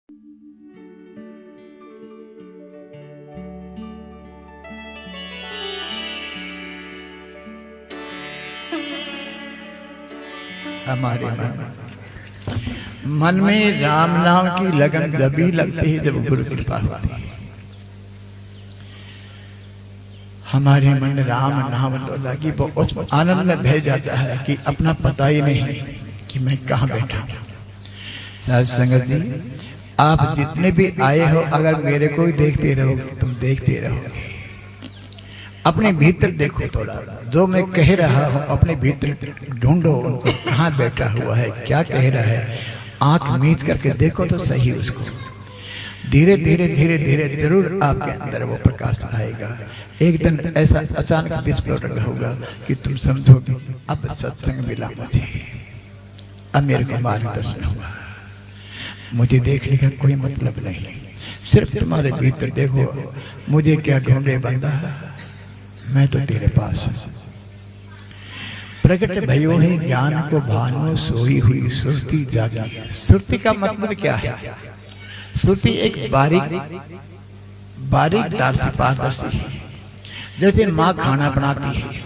हमारे मन में राम नाम की लगन जब भी लगती है जब गुरु कृपा होती है। हमारे मन राम नाम लगी वो उस आनंद में बह जाता है कि अपना पता ही नहीं कि मैं कहाँ बैठा हूँ। साध संगत जी, आप जितने भी आए हो अगर मेरे को ही देखते रहोगे तुम देखते रहोगे। अपने भीतर देखो, थोड़ा जो मैं कह रहा हूँ अपने भीतर ढूंढो उनको, कहाँ बैठा हुआ है, क्या कह रहा है। आंख मीच करके देखो तो सही उसको। धीरे धीरे धीरे धीरे जरूर आपके अंदर वो प्रकाश आएगा। एक दिन ऐसा अचानक विस्फोट होगा कि तुम समझोगे अब सत्संग मिला मुझे, अब मेरे को मार्गदर्शन हुआ। मुझे देखने का कोई मतलब नहीं, सिर्फ तुम्हारे भीतर देखो। मुझे क्या ढूंढे बंदा, मैं तो तेरे पास हूं। प्रकट भयो है ज्ञान को भानो, सोई हुई सुरती जागी। सुरती का मतलब क्या है? सुरती एक बारीक दार्शी पारदर्शी है। जैसे माँ खाना बनाती है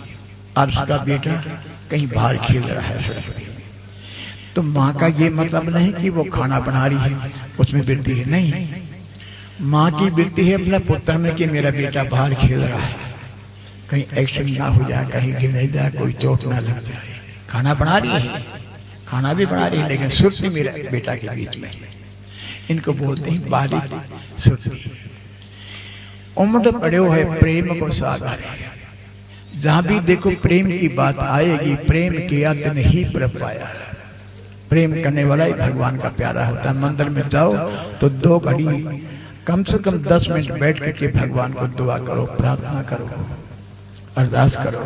और उसका बेटा कहीं बाहर खेल रहा है सड़क पे, तो माँ का ये मतलब नहीं कि वो खाना बना रही है उसमें वृत्ति है, नहीं। माँ की वृत्ति है अपना पुत्र में कि मेरा बेटा बाहर खेल रहा है, कहीं एक्शन ना हो जाए, कहीं गिर नहीं जाए, कोई चोट ना लग जाए। खाना बना रही है, खाना भी बना रही है, लेकिन सुरती मेरा बेटा के बीच में। इनको बोलते हैं बारीक सुरती। उमड़ पड़े है प्रेम को सागर, जहां भी देखो प्रेम की बात आएगी, प्रेम किया तो नहीं पर पाया। प्रेम करने वाला ही भगवान का प्यारा होता है। मंदिर में जाओ तो 2 घड़ी कम से कम 10 मिनट बैठ करके भगवान को दुआ करो, प्रार्थना करो, अरदास करो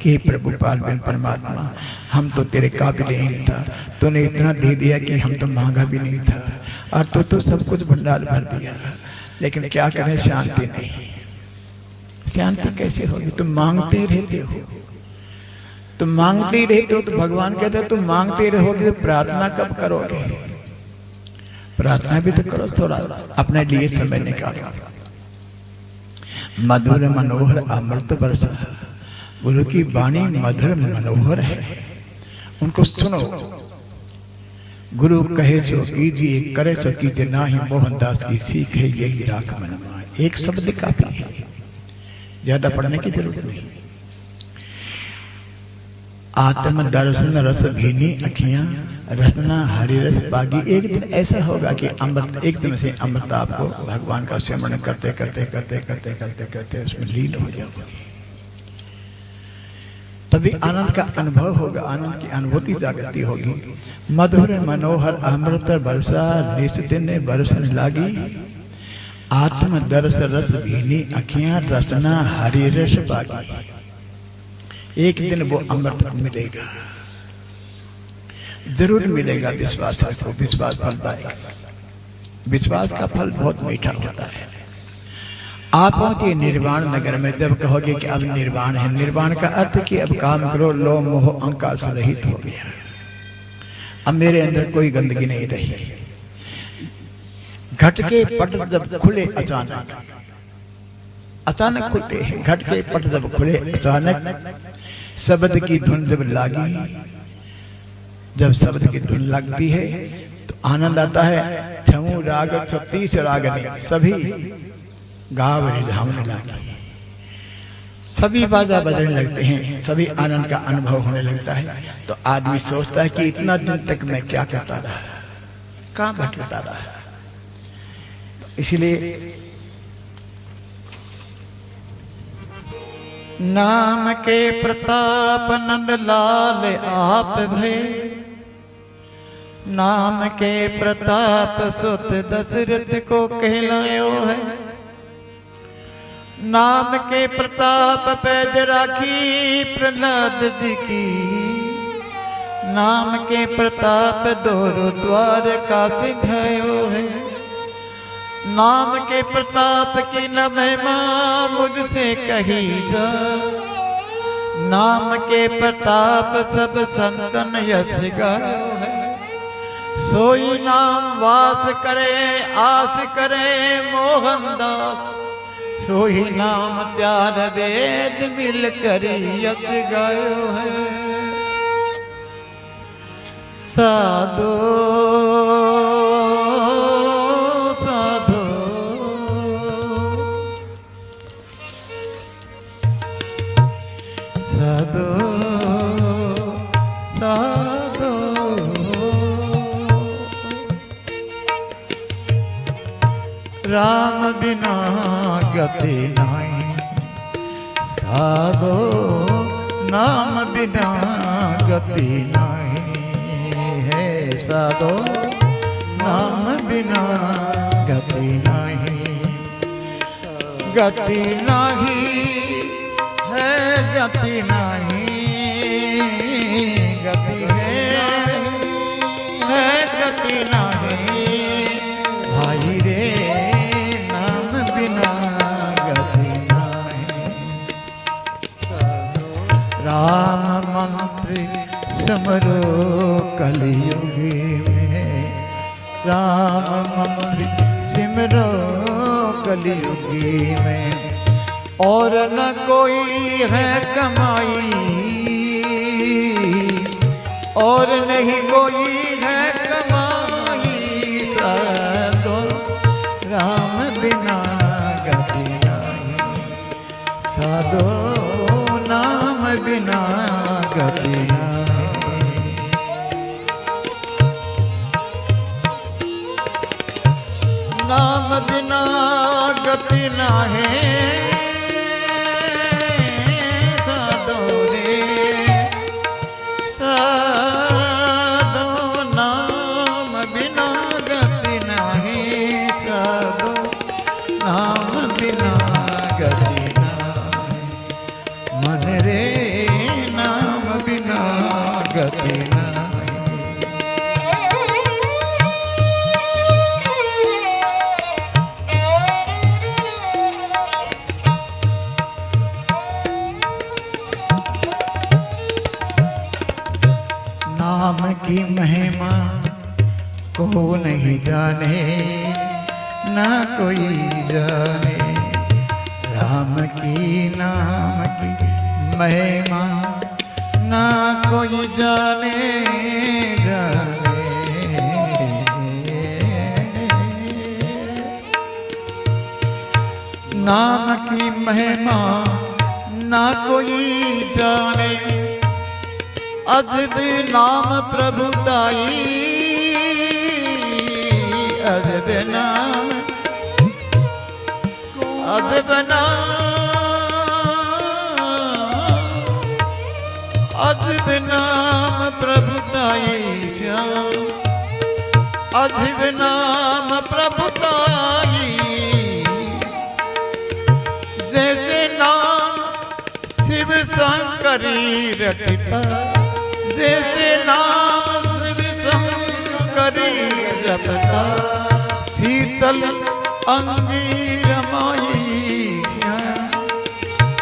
कि प्रभु पार्वती परमात्मा, हम तो तेरे काबिल ही नहीं था, तूने इतना दे दिया कि हम तो मांगा भी नहीं था, और तू तो सब कुछ भंडार भर दिया, लेकिन क्या करें, शांति नहीं। शांति कैसे होगी? तुम मांगते रहते हो, तुम मांगते ही रहते हो। तो भगवान कहते हैं तुम मांगते रहोगे तो प्रार्थना कब करोगे? प्रार्थना भी तो करो, थोड़ा अपने लिए समय निकालो। मधुर मनोहर अमृत वर्षा, गुरु की वाणी मधुर मनोहर है, उनको सुनो। गुरु कहे सो कीजिए, करे सो कीजिए, ना ही मोहनदास की सीख है यही राख मन माए। एक शब्द काफी है, ज्यादा पढ़ने की जरूरत नहीं। आत्म दर्शन रस भीनी अखियां, रसना हरि रस बागी। एक दिन ऐसा होगा कि अमृत, एकदम से अमृत आपको भगवान का स्मरण करते करते करते करते करते करते उसमें लीन हो जाओगे। तभी आनंद का अनुभव होगा, आनंद की अनुभूति जागृति होगी। मधुर मनोहर अमृत वर्षा, निस दिन बरसन लागी। आत्म दर्श रस भीनी अखियां, रसना हरि रस बागी। एक दिन वो अमृत मिलेगा, जरूर मिलेगा। विश्वास रखो, विश्वास फलदायक। विश्वास का फल बहुत मीठा होता है। आप पहुंचे निर्वाण नगर में, जब कहोगे कि अब निर्वाण है, निर्वाण का अर्थ कि अब काम करो, लो मोह अहंकार से रहित हो गया, अब मेरे अंदर कोई गंदगी नहीं रही। घट के पट जब खुले अचानक, अचानक खुलते हैं घट के पट जब खुले अचानक, शब्द की धुन जब लागी, जब शब्द की धुन लगती है तो आनंद आता है। छऊ राग 36 राग ने सभी गाव रिझाने लगी, सभी बाजा बजने लगते हैं, सभी आनंद का अनुभव होने लगता है। तो आदमी सोचता है कि इतना दिन तक मैं क्या करता रहा, कहाँ भटकता रहा। तो इसलिए नाम के प्रताप नंद लाल आप भय, नाम के प्रताप सुत दशरथ को कहलायो है। नाम के प्रताप पैज राखी प्रहलाद जी की, नाम के प्रताप दोरो द्वार का सिधायो है। नाम के प्रताप की न महिमा मुझसे कही जा, नाम के प्रताप सब संतन यश गायो है। सोई नाम वास करे आस करे मोहनदास, सोई नाम चार वेद मिल करी यस गायो है। साधो साधो साधो साधो, राम बिना गति नहीं, साधो नाम बिना गति नहीं है। साधो नाम बिना गति नहीं, गति नहीं है, गति नहीं, गति है गति नहीं भाई रे, नाम बिना गति नहीं। राम मंत्र समरो कलयुगी में, राम मंत्र सिमरो कलयुगी में, और न कोई है कमाई और नहीं कोई है कमाई। साधो राम बिना गति नहीं, साधो नाम बिना गति नहीं। नाम बिना गति नहीं, साधो रे साधो नाम बिना गति नहीं, साधो नाम बिना गति नहीं। मन रे नाम बिना गति नहीं। नाम की महिमा को नहीं जाने ना कोई जाने, राम की नाम की महिमा ना कोई जाने जाने। नाम की महिमा ना कोई जाने, अजब नाम प्रभुदाई, अजब नाम अजब नाम प्रभुदाई श्याम, अजब नाम प्रभुदाई। जैसे नाम शिव शंकरी रटता, जैसे नाम शिव शंकरी जपता, शीतल अंगी रमाई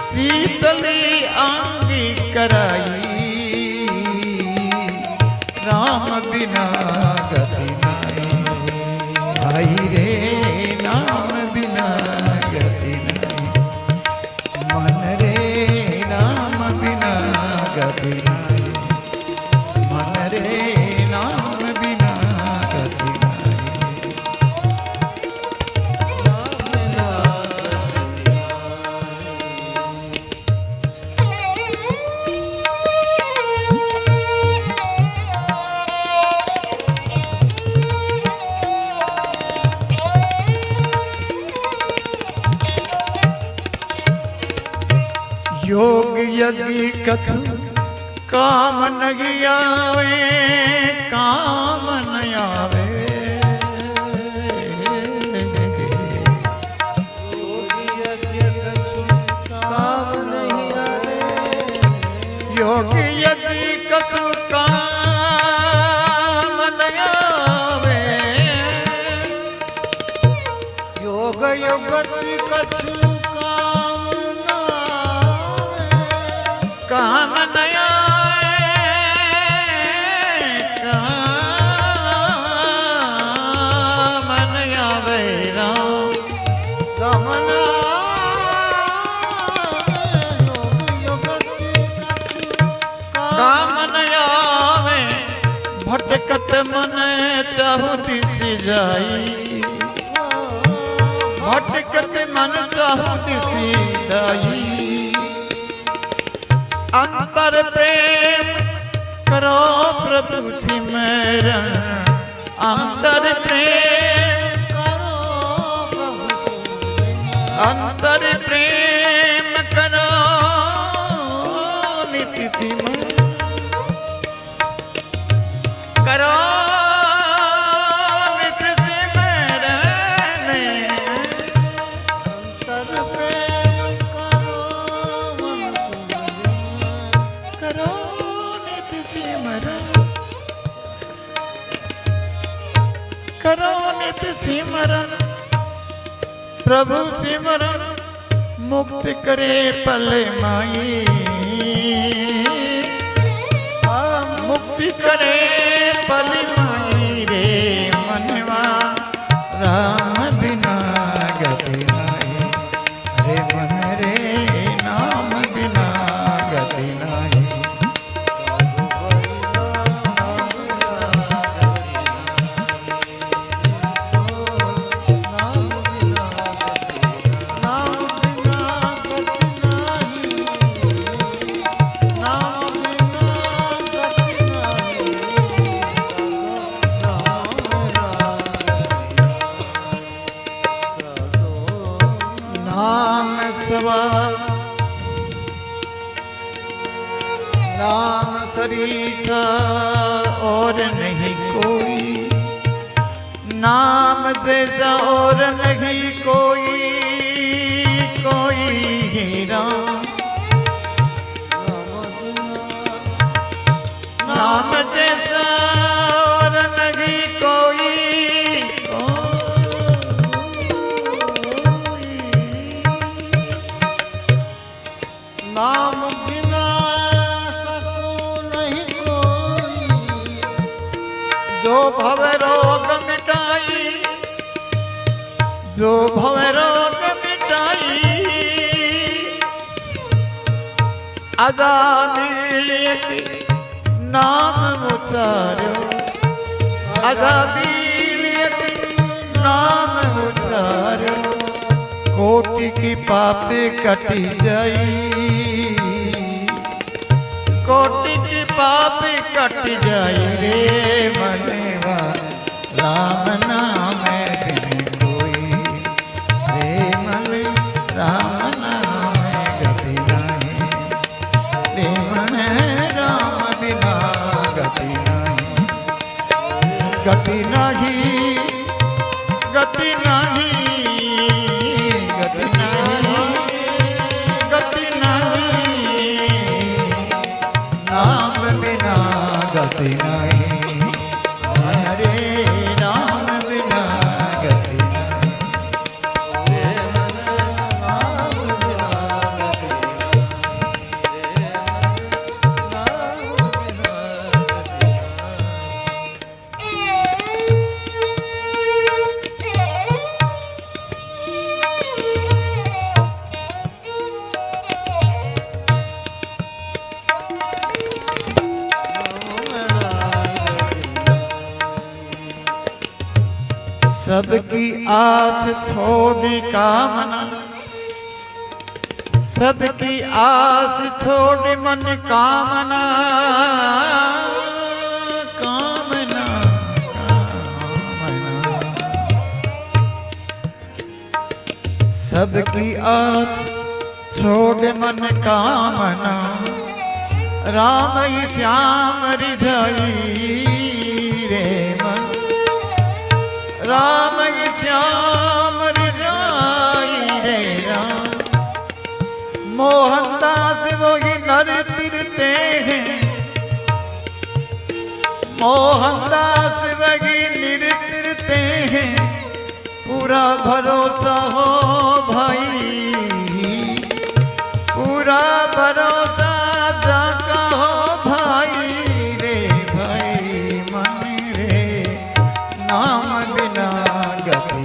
शीतली अंगी कराई। राम बिना गति नहीं भाई रे, नाम बिना गति नहीं। मन रे नाम बिना गति नहीं, मन रे नाम बिना गति नहीं। योग यज्ञ कछु काम नहीं आवे, काम नहीं आवे। योग यज्ञ कछु काम नहीं आवे, योग यज्ञ कछु काम नहीं आवे। योग यज्ञ कछु काम नहीं आवे, काम आवे राम राम काम न आवे भटकत मन चाहु दिस जाई भटकत मन चाहु दिस जाई अंतर प्रेम करो प्रभु सिमरन अंतर प्रेम करो प्रभु सिमरन अंतर प्रेम करो नित्य सिमरन करो नित्य सिमरन अंतर प्रेम करो नित्य सिमरन करो नित्य सिमरन प्रभु सिमरन मुक्त करे पल माई मुक्ति करे पल माई रे मनवा राम बिना गति नहीं रे मन रे नाम बिना गति नहीं नाम सरीसा और नहीं कोई नाम जैसा और नहीं कोई कोई ही राम नाम जैसा और नहीं कोई नाम बिना सको नहीं कोई जो भव रोग मिटाई जो भव रोग मिटाई अजामिल नाम उचारो अजामिल नाम उचारो कोटि की पापे कटी जाई कोटि की पापे कट जाई रे मनवा राम नाम बिन कोई रे मन राम नाम गति नहीं रे मन राम बिना गति नहीं गति नहीं गति नहीं गति नहीं हरे नाम बिना गति सबकी आस थोड़ी कामना सबकी आस थोड़ी मन कामना कामना कामना सबकी आस छोड़ मन कामना राम ही श्याम रिझाई रे मन राम श्याम रिझाई रे राम मोहनदास वही नर तिरते हैं मोहनदास वही निरतिरते हैं पूरा भरोसा हो भाई पूरा भरोसा जाका हो भाई रे भाई मन रे नाम बिना गति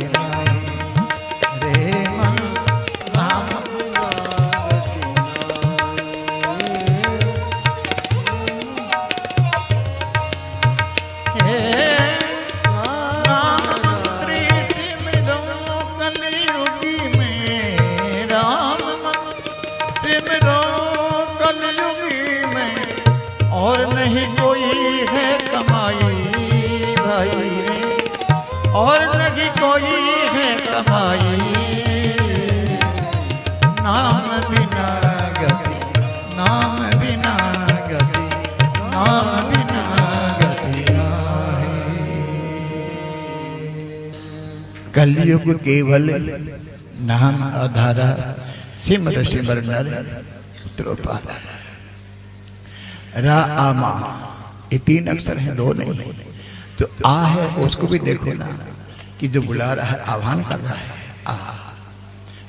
कोई है कमाई, नाम बिना गति, नाम बिना गति, नाम बिना गति नाही। कलयुग केवल नाम आधारा, सिमर सिमर नर त्रोपाला। रा आ मा, ये 3 अक्षर हैं, 2 नहीं। तो आ है उसको भी देखो ना, कि जो बुला रहा है, आह्वान कर रहा है, आ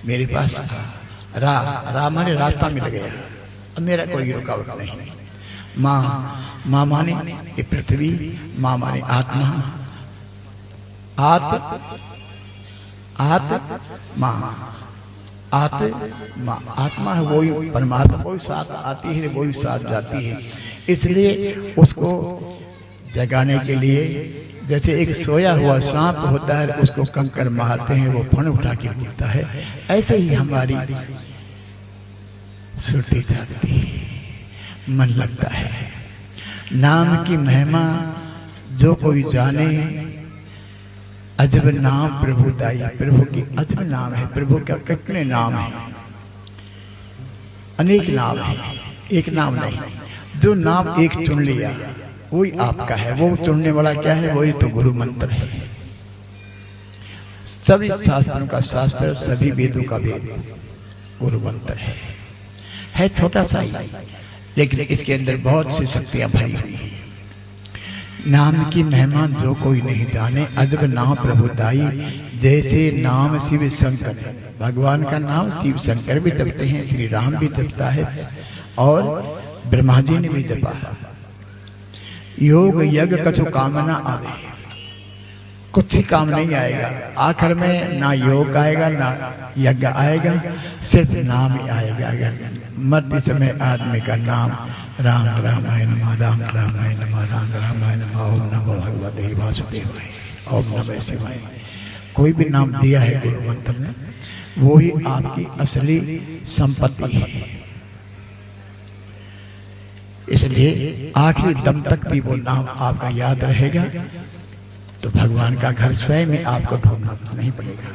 मेरे पास आ। रा, रा माने रास्ता मिल गया, अब मेरा कोई रुकावट नहीं। माँ, माँ माने ये पृथ्वी, माँ माने आत्मा, आत्मा, आत्मा है वही परमात्मा, वही साथ आती है, वही साथ जाती है। इसलिए उसको जगाने के लिए, जैसे एक सोया हुआ सांप होता है, उसको कंकर मारते हैं, वो फण उठा के उठता है, ऐसे ही हमारी सुरती जागती है, मन लगता है। नाम की महिमा जो कोई जाने, अजब नाम प्रभु दाई। प्रभु की अजब नाम है, प्रभु का कितने नाम है, अनेक नाम है, एक नाम नहीं। जो नाम एक चुन लिया वही आपका है। वो चुनने वाला क्या है? वही तो गुरु मंत्र है। सभी शास्त्रों का शास्त्र, सभी वेदों का वेद गुरु मंत्र है छोटा सा ही, लेकिन इसके अंदर बहुत सी शक्तियां भरी हुई हैं। नाम की महिमा जो कोई नहीं जाने, अजब नाम प्रभु दाई। जैसे नाम शिव शंकर है, भगवान का नाम शिव शंकर भी जपते हैं, श्री राम भी जपता है और ब्रह्मा जी ने भी जपा है। योग यज्ञ कछु कामना आवे, कुछ ही काम नहीं आएगा आखिर में, ना योग आएगा ना यज्ञ आएगा, सिर्फ नाम ही आएगा। अगर मध्य समय आदमी का नाम राम रामाय नमः, राम रामाय नमः, राम रामाय नमः, ओम नमो भगवते वासुदेवाय, ओम नमः शिवाय, कोई भी नाम दिया है गुरु मंत्र ने, वो ही आपकी असली संपत्ति है। इसलिए आखिरी दम तक भी वो नाम आपका याद रहेगा, तो भगवान का घर स्वयं में आपको ढूंढना नहीं पड़ेगा।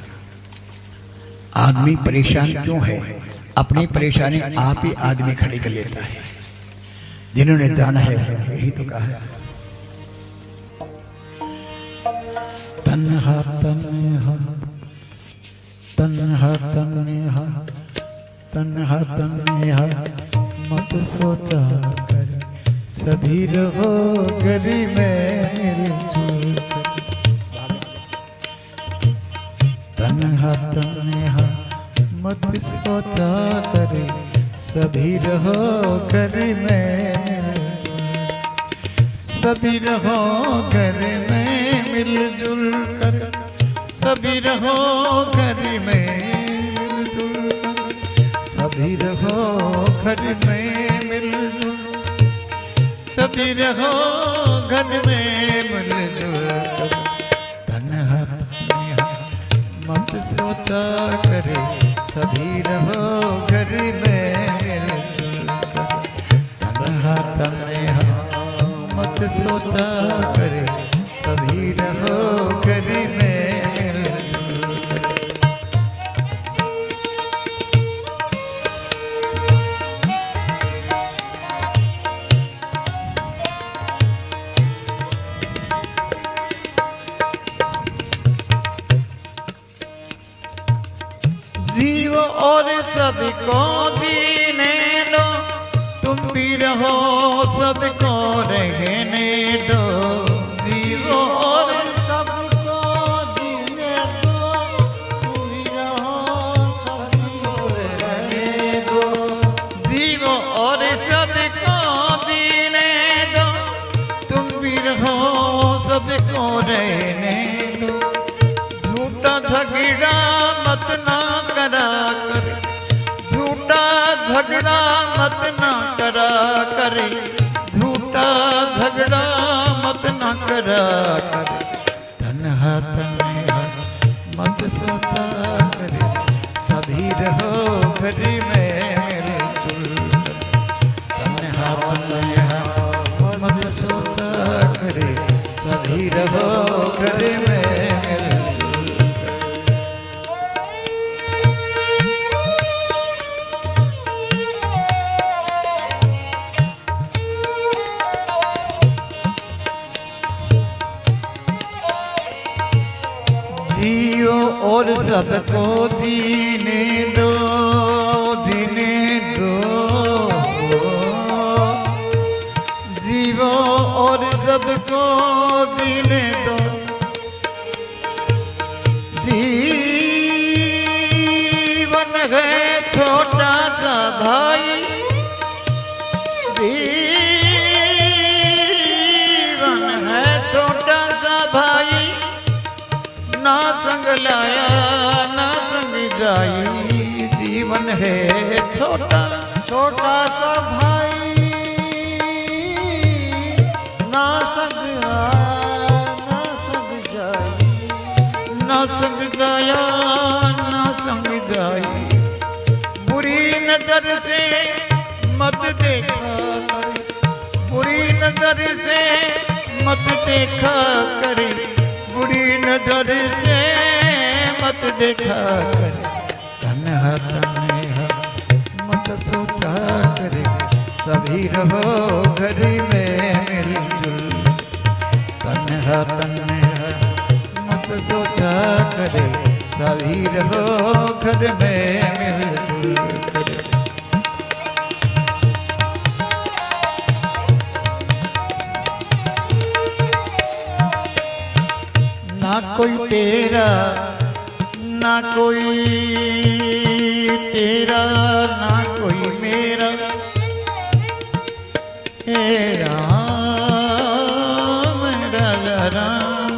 आदमी परेशान क्यों है? अपनी परेशानी आप ही आदमी खड़ी कर लेता है। जिन्होंने जाना है उन्होंने यही तो कहा है, तन्हा तन्हा तन्हा तन्हा तन्हा तन्हा मत सोचा कर, सभी रहो घर में मिलजुल कर। तन्हा तन्हा मत सोचा करे, सभी रहो घर में, सभी रहो घर में मिलजुल कर, सभी रहो घर में मिलजुल कर, सभी रहो घर में मिलजुल, सभी रहो घर में मिलजुल कर। तन्हा तन्हा मत सोचा करे, सभी रहो घर में मिलजुल कर। तन्हा तन्हा मत सोचा करे, सभी रहो घर में मिलजुल कर। जीव और सबको जीने दो, तुम भी रहो सबको रहने दो। जीव और सबको जीने दो, तुम भी रहो सबको रहने दो। जीव और सबको जीने दो, तुम भी रहो सबको रहने दो। झूठा झगड़ा मत ना करा कर, झूठा झगड़ा मत ना करा करे, झूठा झगड़ा मत ना करा करे। तन्हा तन्हा मत सोचा करे, सभी रहो घर में मिलजुल कर। तन्हा तन्हा मत सोचा करे, सभी रहो घर में मिलजुल कर। और सबको जीने दो, जीने दो, जीवो और सबको जीने दो। जीवन है छोटा सा भाई, जीवन है छोटा सा भाई, ना संग लाया ना संग जाई। जीवन है छोटा छोटा सा भाई, ना संग आया ना संग जाई, ना संग जाया ना संग जाई। बुरी नजर से मत देखा करे, बुरी नजर से मत देखा करे, बुरी नजर से मत देखा करे। तन्हा तन्हा मत सोचा करे, सभी रहो घर में मिलजुल। तन्हा तन्हा मत सोचा करे, सभी रहो घर में मिलजुल करे। ना कोई तेरा ना कोई तेरा, ना कोई मेरा। हे राम राजा राम,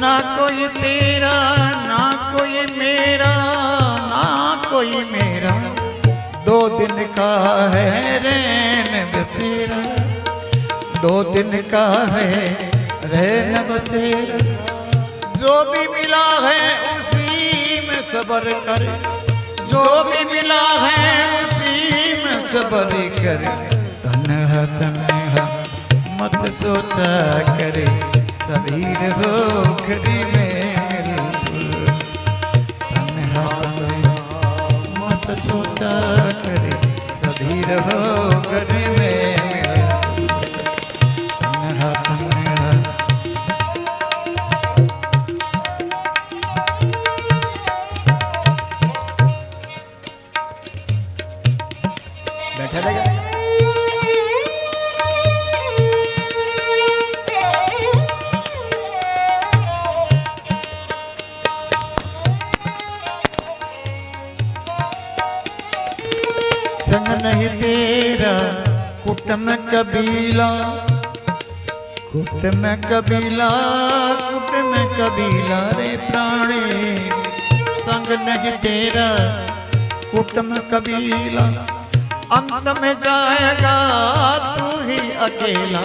ना कोई तेरा ना कोई मेरा, ना कोई मेरा। दो दिन का है रैन बसेरा, दो दिन का है रहन बसेरा। जो भी मिला है उसी में सब्र कर, जो भी मिला है उसी में सब्र कर। तन्हा तन्हा मत सोचा करे, सभी रहो घर में मिलजुल। तन्हा तन्हा मत सोचा करे, सभी रहो घर में मिलजुल। तन्हा तन्हा बैठा रहेगा। संग नहीं तेरा कुटुम कबीला, कुटुम कबीला, कुटुम कबीला रे प्राणी। संग नहीं तेरा कुटुम कबीला, अंत में जाएगा तू ही अकेला।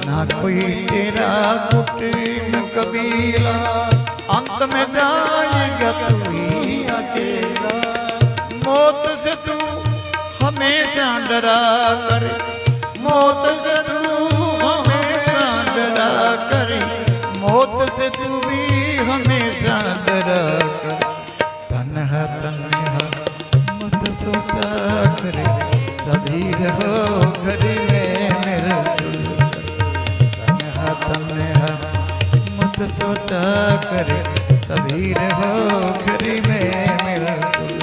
ना कोई तेरा कुटुम कबीला, अंत में जाएगा तू ही अकेला। मौत से तू हमेशा डरा कर, मौत से तू हमेशा डरा कर, मौत से तू भी हमेशा डरा कर। तन्हा तन्हा मत सोचा करे, सभी रहो घर में मिलजुल। तन्हा तन्हा मत सोचा करे, सभी रहो घर में मिलजुल।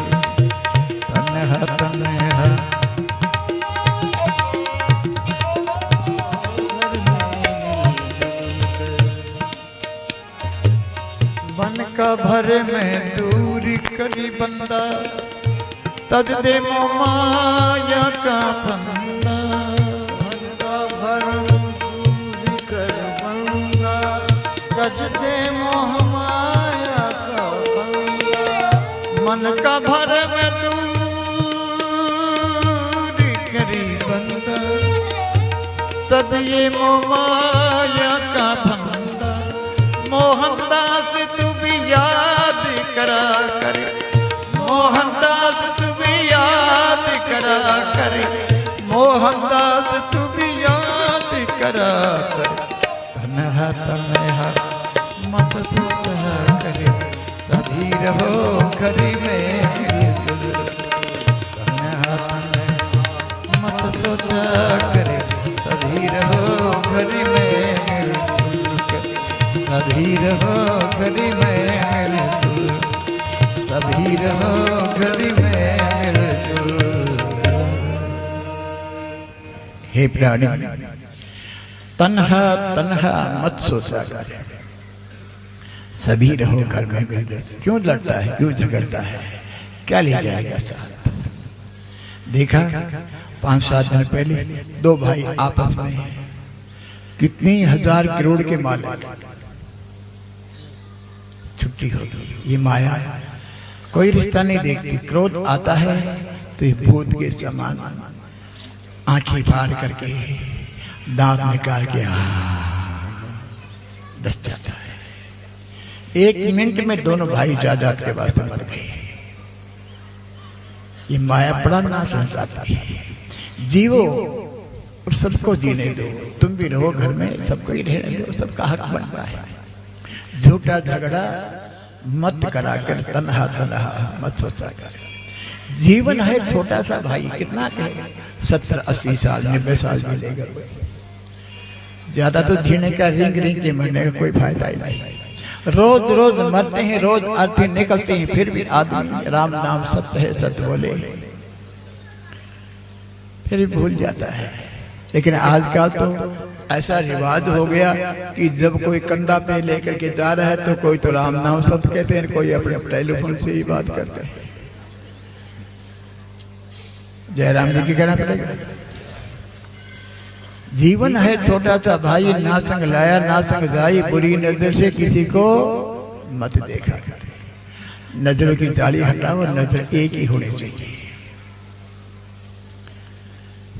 तन्हा तन्हा मन का भर में दूरी करी बंदा, तज दे मोह माया का फंदा। मन का भर दूरी कर बंदा, तज दे मोह माया का फंदा। मन का भर में दूरी करी बंदा, तज ये मोह माया का फंदा। मोहनदास तू भी याद करा करे, मोहनदास तू भी याद करा करे, मोहनदास तू भी याद करा करे। तन्हा तन्हा मत सोचा करे, सभी रहो घर में मिलजुल। तन्हा तन्हा मत सोचा करे, सभी रहो घर में मिलजुल। सभी रहो घर में सभी रहो घर में मिलजुल। हे प्राणी, तन्हा तन्हा मत सोचा कर, सभी रहो घर में मिलजुल। क्यों लड़ता है, क्यों झगड़ता है, क्या ले जाएगा साथ? देखा 5-7 दिन पहले 2 भाई आपस में कितनी 1000 करोड़ के मालिक, छुट्टी होगी। ये माया कोई रिश्ता नहीं देखती, क्रोध आता है तो ये भूत के समान आंखें फाड़ करके दांत निकाल के डस जाता है। 1 मिनट में दोनों भाई जायदाद के वास्ते मर गए। ये माया बड़ा नाश हो जाती है। जीवो और सबको जीने दो, तुम भी रहो घर में, सबको ही रहने दो, सबका हक बनता है। झूठा झगड़ा मत कराकर तन्हा तन्हा मत सोचा कर। जीवन है छोटा सा भाई, कितना कहे 70-80 साल 90 साल जीलेगा, ज्यादा तो जीने का रिंग रिंग के मरने का कोई फायदा ही नहीं। रोज रोज मरते हैं, रोज अर्थी निकलते हैं, फिर भी आदमी राम नाम सत्य है सत्य बोले फिर भी भूल जाता है। लेकिन आजकल तो ऐसा रिवाज हो गया कि जब कोई कंधा पे लेकर के जा रहा है तो कोई तो राम नाम सत्य कहते हैं, कोई अपने टेलीफोन से ही बात करते हैं। जयराम जी की कहना पड़ेगा। जीवन है छोटा सा भाई, ना संग लाया ना संग जाई, बुरी नजर से किसी को मत देखा। नजरों की जाली हटाओ, नजर एक ही होनी चाहिए।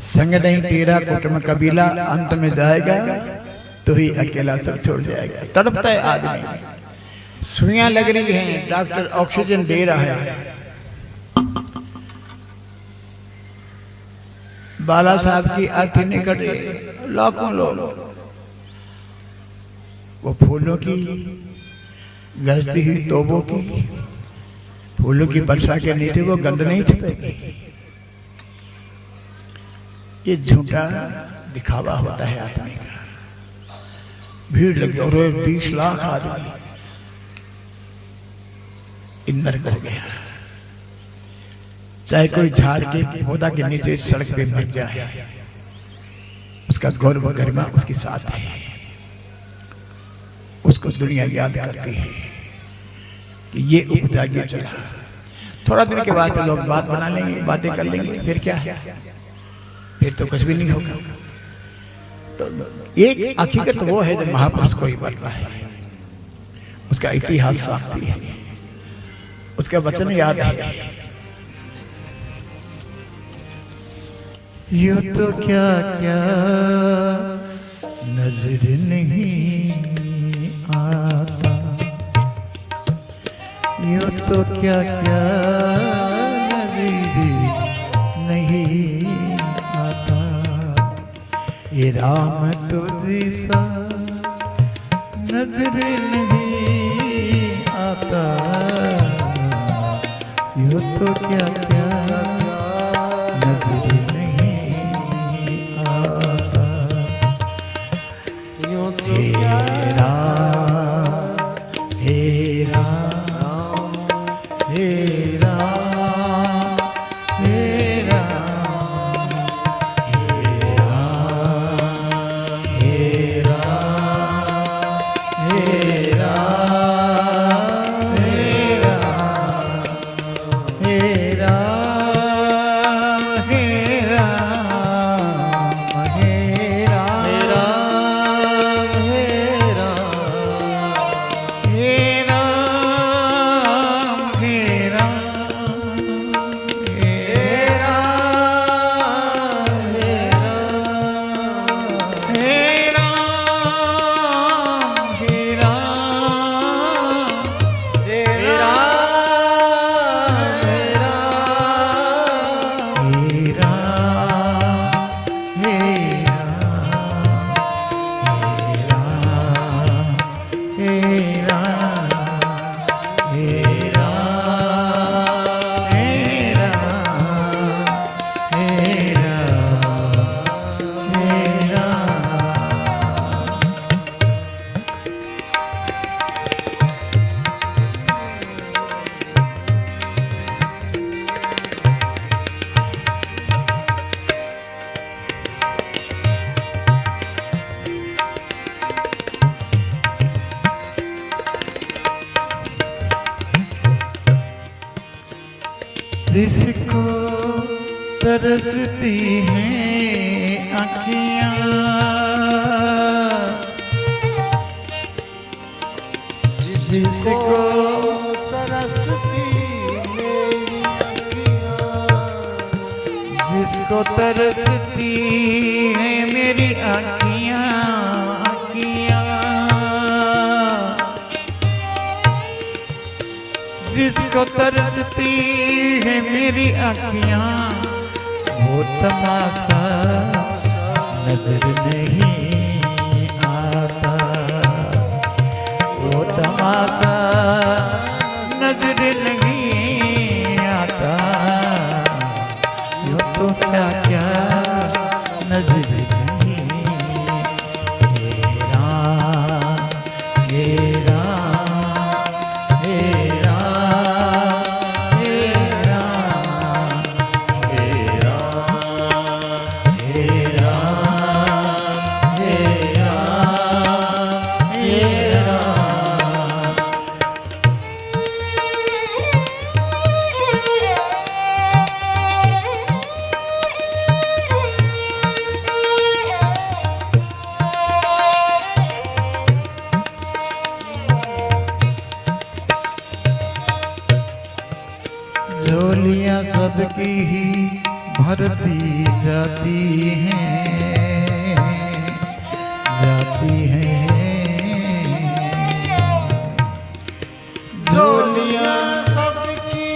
संग नहीं तेरा कुटुंब कबीला, अंत में जाएगा तो ही अकेला सब छोड़ जाएगा। तड़पता है आदमी, सुइयां लग रही हैं, डॉक्टर ऑक्सीजन दे रहा है। बाला साहब की अर्थी नहीं कट रही, लाखों लोग वो फूलों की गरजती हुई तोबों की, फूलों की वर्षा के नीचे वो गंध नहीं छिपेगी। ये झूठा दिखावा होता है आदमी का। भीड़ लगी और 20 लाख आदमी इंदर हो गया। चाहे कोई झाड़ के पौधा के नीचे सड़क पे मर जाए, उसका गौरव गरिमा उसके साथ है, उसको दुनिया याद करती है कि ये उपजा ये चला। थोड़ा दिन के बाद तो लोग बात बना लेंगे, बातें कर लेंगे, फिर क्या है, फिर तो कुछ भी नहीं होगा। तो एक हकीकत वो है जो महापुरुष को ही बनता है, उसका इतिहास साक्षी है, उसका वचन याद है। यूं तो क्या क्या नजर नहीं आता, यूं तो क्या क्या नजर नहीं आता, ये राम तुझी सा नजर नहीं आता, यूं तो क्या क्या नजर जिसको तरसती हैं आँखियाँ, जिसको तरसती मेरी आँखियाँ, जिसको तरसती हैं मेरी आँखियाँ आँखियाँ, जिसको तरसती है मेरी आँखियाँ, वो तमाशा नजर नहीं आता, वो तमाशा नजर नहीं आता, यूँ तो क्या क्या नजर नहीं। हेरा हेरा हेरा हेरा हेरा हेरा हेरा हेरा। झोलियाँ सबकी ही भरती जाती हैं, जाती हैं। झोलियाँ सबकी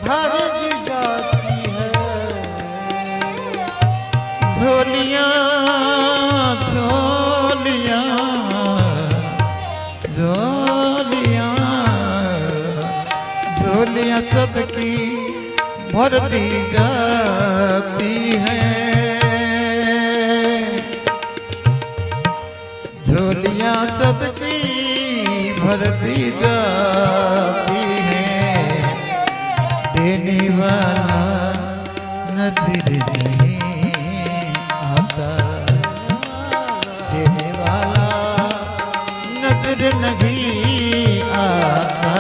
भर दी जाती है, झोलियाँ झोलियाँ झोलियाँ झोलियाँ सबकी भर दी जाती हैं, झोलियाँ सबकी भर दी जाती हैं, देने वाला नजर नहीं आता, देने वाला नजर नहीं आता,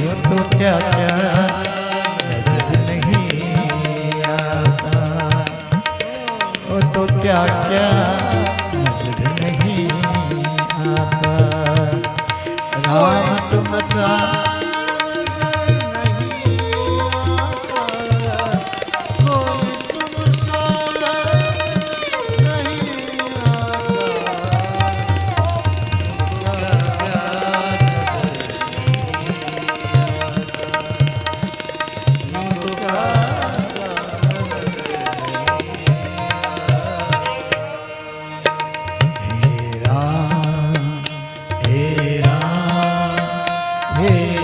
यूँ तो क्या क्या नजर नहीं आता, वो तो क्या क्या नजर नहीं आता। राम तुम सा हेरा हेरा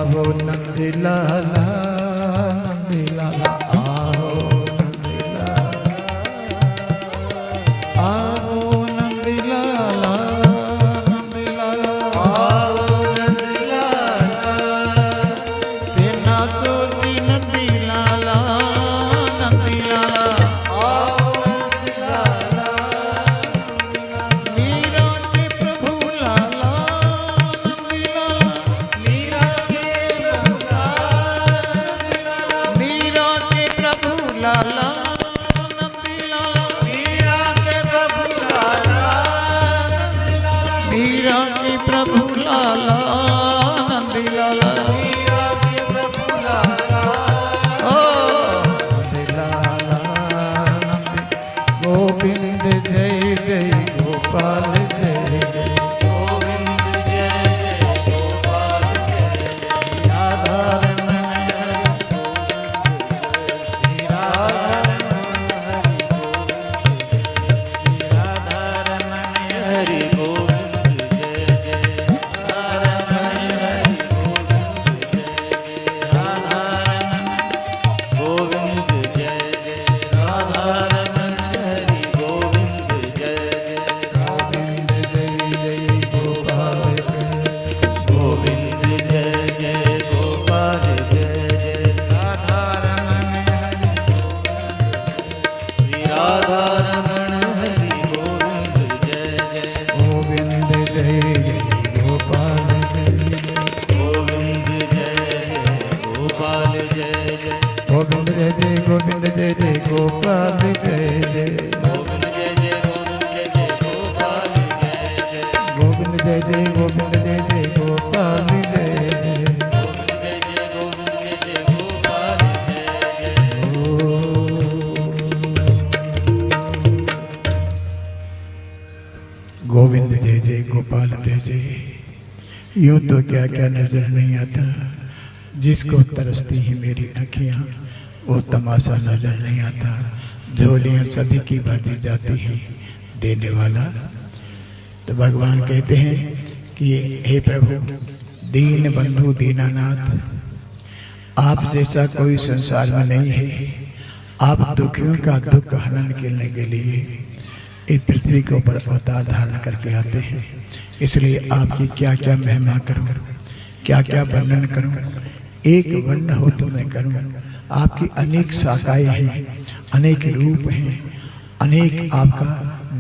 आवो नंदी लाला, नंदी लाला आओ, नंदी लाला आओ, नंदी लाला, नंदी लाला आओ, नंदी लाला तेना चोती नंदी लाला, नंदी लाला आओ, नंदी लाला मीरा के प्रभु लाला, नंदी लाला मीरा के प्रभु लाला, नंदी लाला मीरा के प्रभु लाला, मीरा के प्रभु लाला, नंदी लाला मीरा के प्रभु लाला ओ नंदी लाला, नंदी गोविंद जय जय गोपाल जय जय गोविंद जय जय गोपाल जय जय राधा रमण हरि राधा रमण हरि गोविंद जय जय राधा रमण हरि गोविंद जय जय राधा रमण गोविंद जय जय राधा रमण हरि गोविंद जय जय गोविंद जय जय गोपाल जय गोविंद जय जय गोपाल जय जय राधा रमण हरि राधा रमण हरि गोविंद जय जय गोविंद जय जय गोपाल जय जय गोविंद जय जय गोपाल जय जय गोविंद जय जय गोविंद जय जय गोपाल जय जय गोविंद जय जय गोपाल जय जय गोविंद जय जय गोविंद जय जय गोपाल जय जय गोविंद जय जय गोविंद जय जय गोपाल जय जय गोविंद जय जय गोपाल जय जय। यूं तो क्या क्या नजर नहीं आता, जिसको तरसती हैं मेरी आँखियाँ वो तमाशा नजर नहीं आता। झोलियाँ सभी की भर दी जाती हैं देने वाला। तो भगवान कहते हैं कि हे प्रभु दीन बंधु दीनानाथ, आप जैसा कोई संसार में नहीं है। आप दुखियों का दुख हनन करने के लिए इस पृथ्वी के ऊपर अवतार धारण करके आते हैं। इसलिए आपकी क्या क्या महिमा करूं, क्या क्या वर्णन करूं। एक वर्ण हो तो मैं करूं। आपकी अनेक शाखाएं हैं, अनेक रूप हैं, अनेक आपका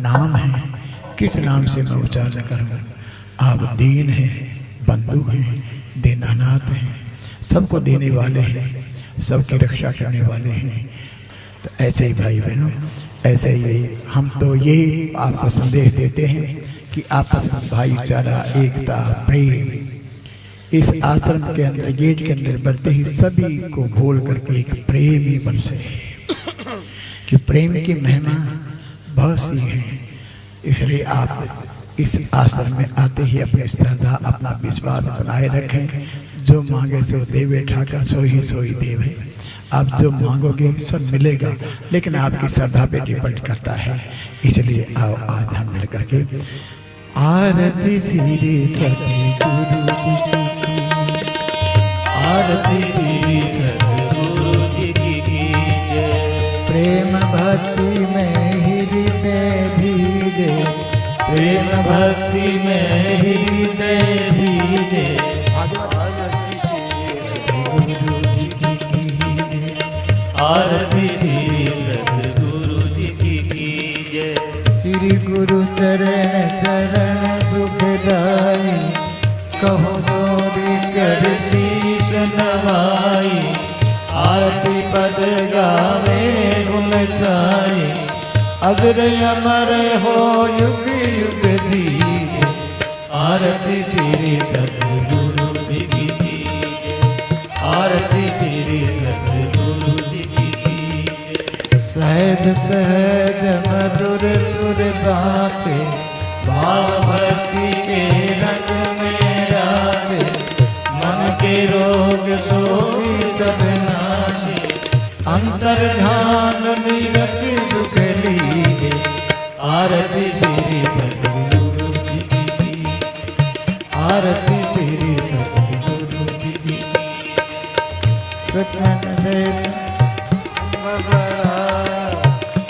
नाम है। किस नाम से मैं उच्चारण करूं। आप दीन हैं, बंधु हैं, दीनानाथ हैं, सबको देने वाले हैं, सबकी रक्षा करने वाले हैं। तो ऐसे ही भाई बहनों, ऐसे ही हम तो यही आपको संदेश देते हैं कि आपस में भाईचारा, एकता, प्रेम इस आश्रम के अंदर, गेट के अंदर बढ़ते ही सभी को भूल करके एक प्रेम ही बरसे। कि प्रेम की महिमा बहुत सी है। इसलिए आप इस आश्रम में आते ही अपनी श्रद्धा, अपना विश्वास बनाए रखें। जो मांगे सो देवे ठाकर, सोई सोई देव है। आप जो मांगोगे सब मिलेगा, लेकिन आपकी श्रद्धा पे डिपेंड करता है। इसलिए आओ आज हम मिल करके आरती श्री सतगुरु जी की, आरती श्री सतगुरु जी की जय। प्रेम भक्ति में हृदय भीगे, प्रेम भक्ति में हृदय भीगे। आरती श्री सतगुरु जी की जय। श्री गुरु चरण चरण सुखदाई, कहो मोरी कर शीश नवाई। आरती पद गावे गुण चाई, अग्र अमर हो युग युग जी। आरती श्री सतगुरु जी की जय। आरती श्री सतगुरु जी की जय। सहज सहज मधुर सुर बाचे, भाव भक्ति के रंग में राजे। मन के रोग सोई सब नाशे, अंतर ध्यान निरत सुख लीजे। आरती श्री सतगुरु जी की, आरती श्री सतगुरु जी की। सुखन दे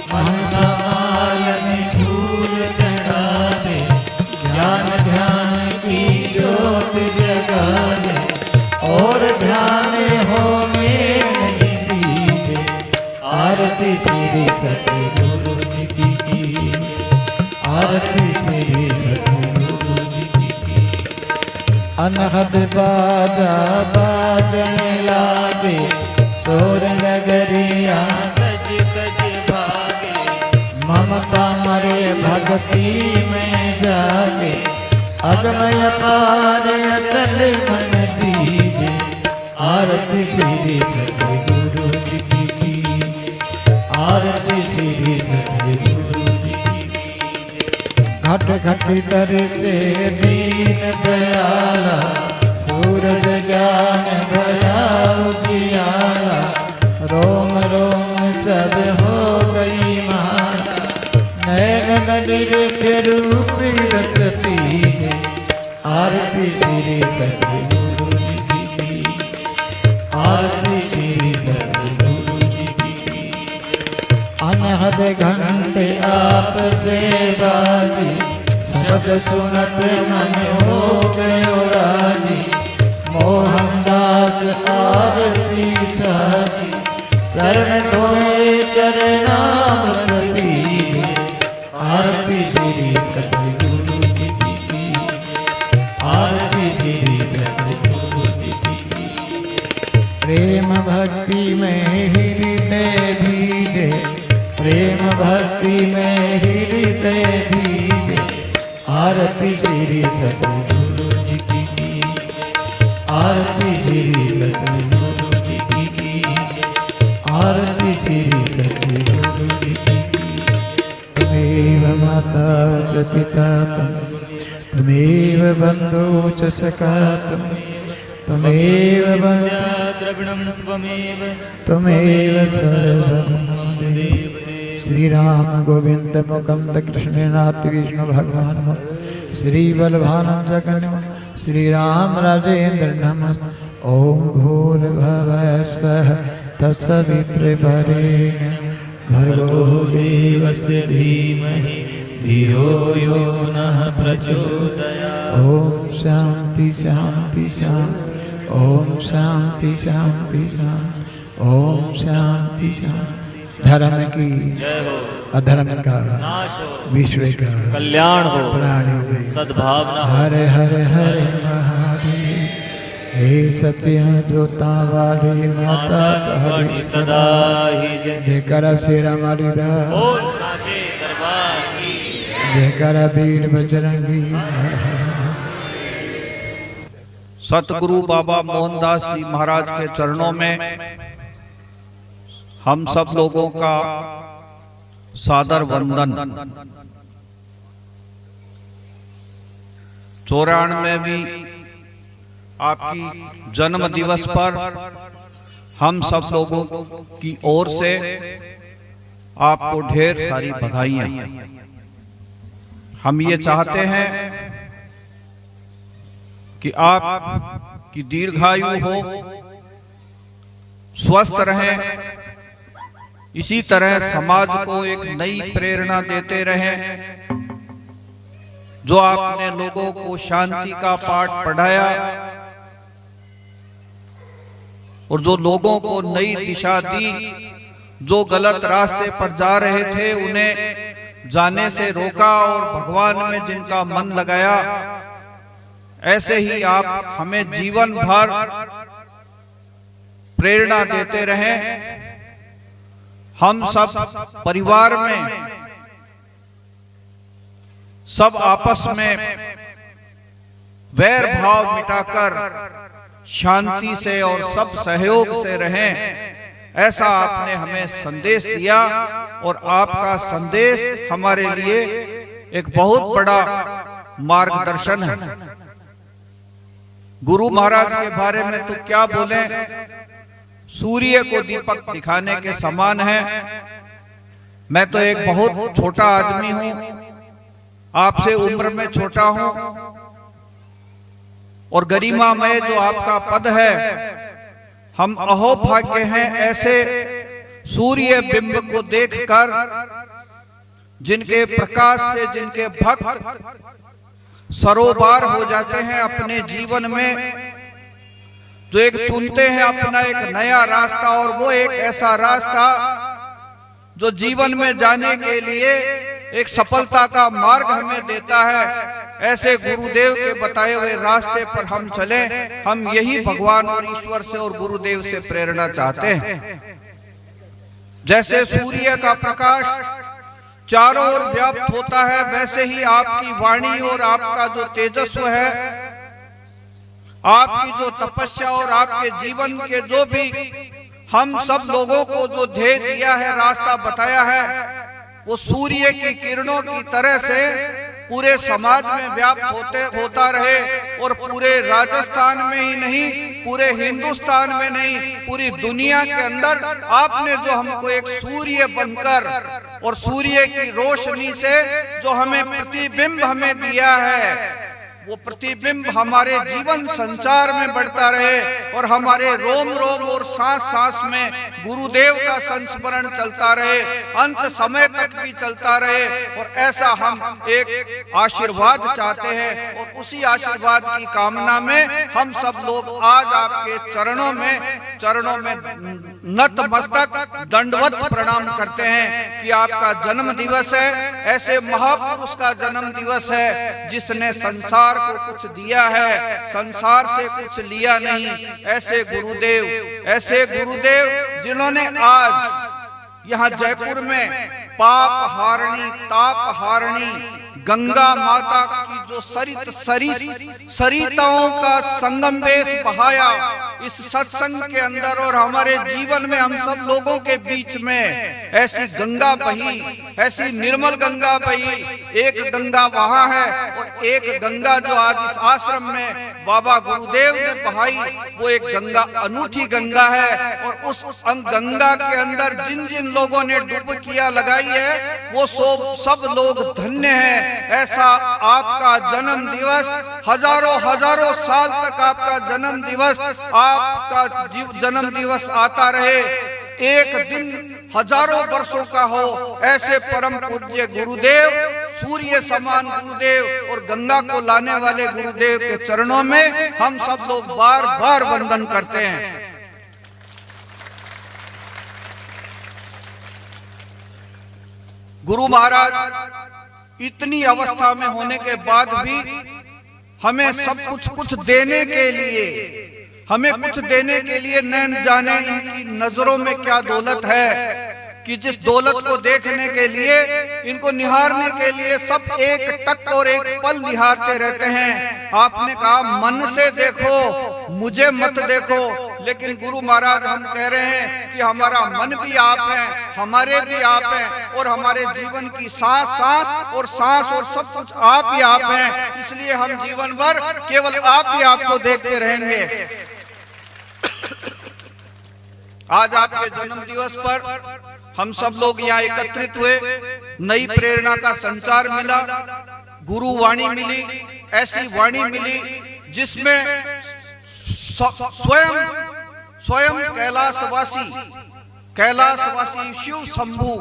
मन समाल में फूल चढ़ा दे, ज्ञान ध्यान की ज्योत जगा दे, और ध्यान हो में नहीं दीजे। आरती श्री सतगुरु जी की, आरती श्री सतगुरु जी की। अनहद बाजा बाजने लागे, चोर नगरिया गज गज भागे, ममता मरे भक्ति में जागे, अगमय पार अकल मन दीजे। आरती श्री सतगुरु जी की, आरती श्री सतगुरु जी की। घट घट कर से दीन दयाला, सूरज ज्ञान भया उजियाला, रोम रोम सब हो गई माला, नैन नलिर के रूप रचती है। आरती श्री सतगुरु जी की, आरती श्री सतगुरु जी की। अनहद घंटे आप से बाजी, शब्द सुनत मन हो गयो राजी, मोहनदास आरती साजी, चरण धोए चरणामृत पीजे। आरती श्री सतगुरु जी की, आरती श्री सतगुरु जी की। प्रेम भक्ति में हृदय भीजे, प्रेम भक्ति में हृदय भीजे। आरती श्री सतगुरु जी की, आरती श्री सतगुरु जी की, आरती श्री सतगुरु जी की। त्वमेव माता च पिता त्वमेव बन्धो च सखा त्वमेव द्रविणं त्वमेव, त्वमेव सर्वं देव। श्री राम गोविंद मुकुंद कृष्णनाथ विष्णु भगवान श्री बलभानम जगन्म श्री राम राजेंद्र नमः। ओम भूर्भुवः स्वः तत्सवितुर्वरेण्यं भर्गो देवस्य धीमहि धियो यो नः प्रचोदयात्। ओम शांति शांति शांति, ओम शांति शांति शांति, ओम शांति शांति। धर्म की अधर्म का नाश हो, विश्व का कल्याण हो, प्राणियों में सद्भावना हो। हरे हरे हरे महादेव। हे सत्य जोता वाली माता हरि सदा ही जय। जयकर श्री राम हरि राम, बोल साचे दरबार की। जयकर वीर बजरंगी। सतगुरु बाबा मोहनदास जी महाराज के चरणों में हम सब लोगों का सादर वंदन। 94वीं आपकी जन्म दिवस पर हम सब लोगों की ओर से आपको ढेर सारी बधाइयां। हम ये चाहते हैं कि आप की दीर्घायु हो, स्वस्थ रहें, इसी तरह समाज को एक नई प्रेरणा देते रहें। जो आपने लोगों को शांति का पाठ पढ़ाया और जो लोगों को नई दिशा दी, जो गलत रास्ते पर जा रहे थे उन्हें जाने से रोका और भगवान में जिनका मन लगाया, ऐसे ही आप हमें जीवन भर प्रेरणा देते रहें। हम सब परिवार में सब आपस में वैर भाव मिटाकर शांति से और सब सहयोग से रहें, ऐसा आपने हमें संदेश दिया। और आपका संदेश हमारे लिए एक बहुत बड़ा मार्गदर्शन है। गुरु महाराज के बारे में तो क्या बोलें, सूर्य को दीपक दिखाने के समान है। मैं तो एक बहुत छोटा आदमी हूं, आपसे उम्र में छोटा हूं, और गरिमा में जो आपका पद है, हम अहोभाग्य हैं ऐसे सूर्य बिंब को देखकर, जिनके प्रकाश से जिनके भक्त सरोबार हो जाते हैं अपने जीवन में, जो एक चुनते हैं अपना एक नया रास्ता, और वो एक ऐसा रास्ता जो जीवन में जाने के लिए एक सफलता का मार्ग हमें देता है। ऐसे गुरुदेव के बताए हुए रास्ते पर हम चले। हम यही भगवान और ईश्वर से और गुरुदेव से प्रेरणा चाहते हैं। जैसे सूर्य का प्रकाश चारों ओर व्याप्त होता है, वैसे ही आपकी वाणी और आपका जो तेजस्व है, आपकी जो तपस्या और आपके जीवन के जो भी हम सब लोगों को जो ध्येय दिया है, रास्ता बताया है, वो सूर्य की किरणों की तरह से पूरे समाज में व्याप्त होता रहे, और पूरे राजस्थान में ही नहीं, पूरे हिंदुस्तान में नहीं, पूरी दुनिया के अंदर आपने जो हमको एक सूर्य बनकर और सूर्य की रोशनी से जो हमें प्रतिबिंब हमें दिया है, वो प्रतिबिंब हमारे जीवन संचार में बढ़ता रहे, और हमारे रोम रोम और सांस सांस में गुरुदेव का संस्मरण चलता रहे, अंत समय तक भी चलता रहे। और ऐसा हम एक आशीर्वाद चाहते हैं, और उसी आशीर्वाद की कामना में हम सब लोग आज आपके चरणों में नतमस्तक दंडवत प्रणाम करते हैं कि आपका जन्म दिवस है। ऐसे महापुरुष का जन्म दिवस है जिसने संसार को कुछ दिया है, संसार से कुछ लिया नहीं। ऐसे गुरुदेव जिन्होंने आज यहाँ जयपुर में पाप हारणी, ताप हारणी गंगा माता की जो सरिताओं का संगम वेश बहाया इस सत्संग के अंदर, और हमारे जीवन में हम सब लोगों के बीच में ऐसी गंगा बही, ऐसी निर्मल गंगा बही। एक गंगा वहां है, और एक गंगा जो आज इस आश्रम में बाबा गुरुदेव ने बहाई, वो एक गंगा अनूठी गंगा है। और उस गंगा के अंदर जिन जिन लोगों ने डुबकियां लगाई है, वो सब लोग धन्य हैं। ऐसा आपका जन्म दिवस हजारों साल तक आपका जन्म दिवस, आपका जन्म दिवस आता रहे, एक दिन हजारों वर्षों का हो। ऐसे परम पूज्य गुरुदेव, सूर्य समान गुरुदेव और गंगा को लाने वाले गुरुदेव के चरणों में हम सब लोग बार बार वंदन करते हैं। गुरु महाराज इतनी अवस्था में होने के बाद भी हमें सब कुछ देने के लिए, हमें कुछ देने के लिए न जाने इनकी नजरों में क्या दौलत है कि जिस दौलत को देखने के लिए, इनको निहारने के लिए सब एक टक और एक पल निहारते रहते हैं। आपने कहा मन से देखो, मुझे मत देखो, लेकिन गुरु महाराज हम कह रहे हैं कि हमारा मन भी आप हैं, हमारे भी आप हैं, और हमारे जीवन की सांस और सब कुछ आप ही आप हैं। इसलिए हम जीवन भर केवल आप ही आपको देखते रहेंगे। आज आपके जन्म दिवस पर हम सब लोग यहाँ एकत्रित हुए, नई प्रेरणा का संचार मिला, गुरु वाणी मिली, ऐसी वाणी मिली जिसमें स्वयं कैलाशवासी शिव शंभु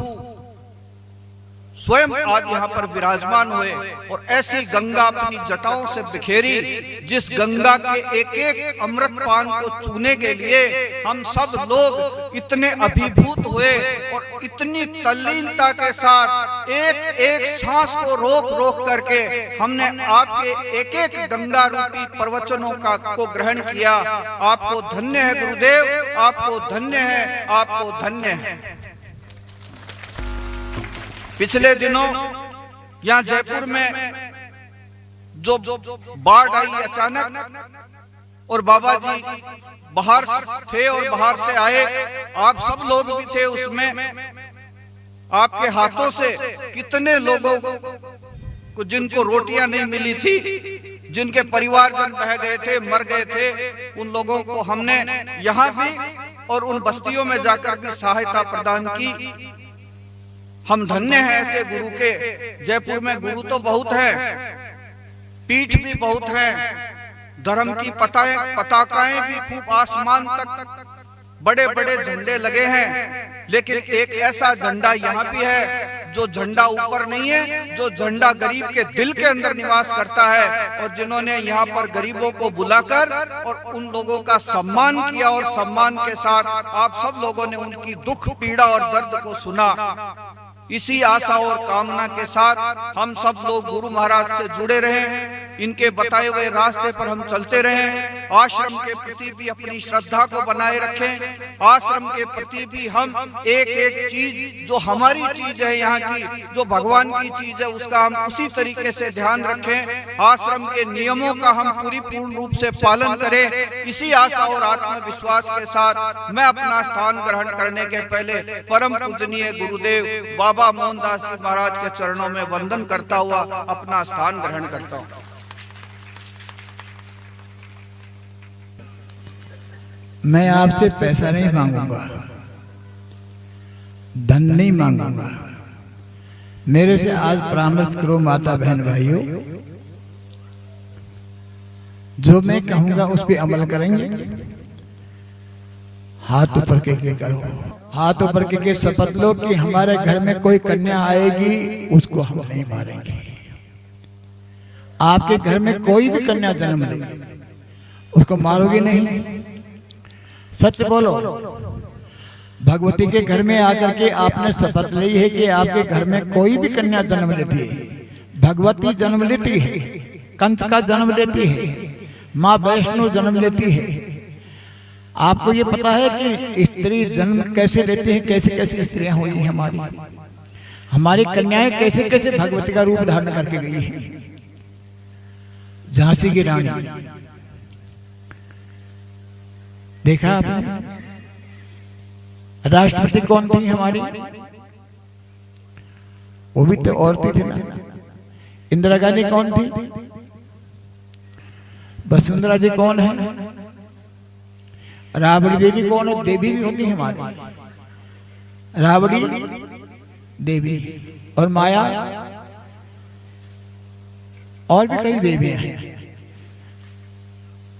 स्वयं आज यहाँ पर विराजमान हुए, और ऐसी गंगा अपनी जटाओं से बिखेरी, जिस गंगा के एक एक अमृत पान को छूने के लिए हम सब लोग इतने अभिभूत हुए, और इतनी तल्लीनता के साथ एक एक सांस को रोक करके हमने आपके एक एक गंगा रूपी प्रवचनों को ग्रहण किया। आपको धन्य है गुरुदेव, आपको धन्य है, आपको धन्य है। पिछले दिनों यहाँ जयपुर में जो बाढ़ आई अचानक, और बाबा जी बाहर थे और बाहर से आए, आप सब लोग भी थे उसमें। आपके हाथों से कितने लोगों को, जिनको रोटियां नहीं मिली थी, जिनके परिवारजन बह गए थे, मर गए थे, उन लोगों को हमने यहाँ भी और उन बस्तियों में जाकर भी सहायता प्रदान की। हम धन्य हैं ऐसे गुरु के। जयपुर में गुरु तो बहुत हैं, पीठ भी बहुत हैं, धर्म की पताकाएं भी खूब आसमान तक, बड़े बड़े झंडे लगे हैं, लेकिन एक ऐसा झंडा यहाँ भी है जो झंडा ऊपर नहीं है, जो झंडा गरीब के दिल के अंदर निवास करता है। और जिन्होंने यहाँ पर गरीबों को बुलाकर और उन लोगों का सम्मान किया, और सम्मान के साथ आप सब लोगों ने उनकी दुख पीड़ा और दर्द को सुना। इसी आशा और कामना के साथ हम सब लोग गुरु महाराज से जुड़े रहें, इनके बताए हुए रास्ते पर हम चलते रहें। आश्रम के प्रति भी अपनी श्रद्धा को बनाए रखें। आश्रम के प्रति भी हम एक एक चीज जो हमारी चीज है, यहाँ की जो भगवान की चीज है, उसका हम उसी तरीके से ध्यान रखें। आश्रम के नियमों का हम पूर्ण रूप से पालन करें। इसी आशा और आत्मविश्वास के साथ मैं अपना स्थान ग्रहण करने के पहले परम पूजनीय गुरुदेव बाबा मोहनदास जी महाराज के चरणों में वंदन करता हुआ अपना स्थान ग्रहण करता हूँ। मैं आपसे पैसा नहीं मांगूंगा, धन नहीं मांगूंगा। मेरे से आज परामर्श करो माता बहन भाइयों, जो मैं कहूंगा उस पर अमल करेंगे। हाथ ऊपर के करो, हाथ ऊपर के शपथ लो कि हमारे घर में कोई कन्या आएगी उसको हम नहीं मारेंगे। आपके घर में कोई भी कन्या जन्म लेगी उसको मारोगे नहीं। सच बोलो। भगवती के घर में आकर के आपने शपथ ली है कि आपके घर में कोई भी कन्या जन्म लेती है, भगवती जन्म लेती है, कंस का जन्म लेती है, माँ वैष्णो जन्म लेती है। आपको ये पता है कि स्त्री जन्म कैसे लेती है, कैसे कैसे स्त्रियां हुई हैं हमारी कन्याएं कैसे कैसे भगवती का रूप धारण करके गई है। झांसी की रानी देखा आपने? राष्ट्रपति कौन थी हमारी? वो भी तो औरतें थी ना। इंदिरा गांधी कौन थी? वसुंधरा जी कौन है? राबड़ी देवी कौन है? देवी भी होती है हमारी, राबड़ी देवी और माया और भी कई देवियां हैं।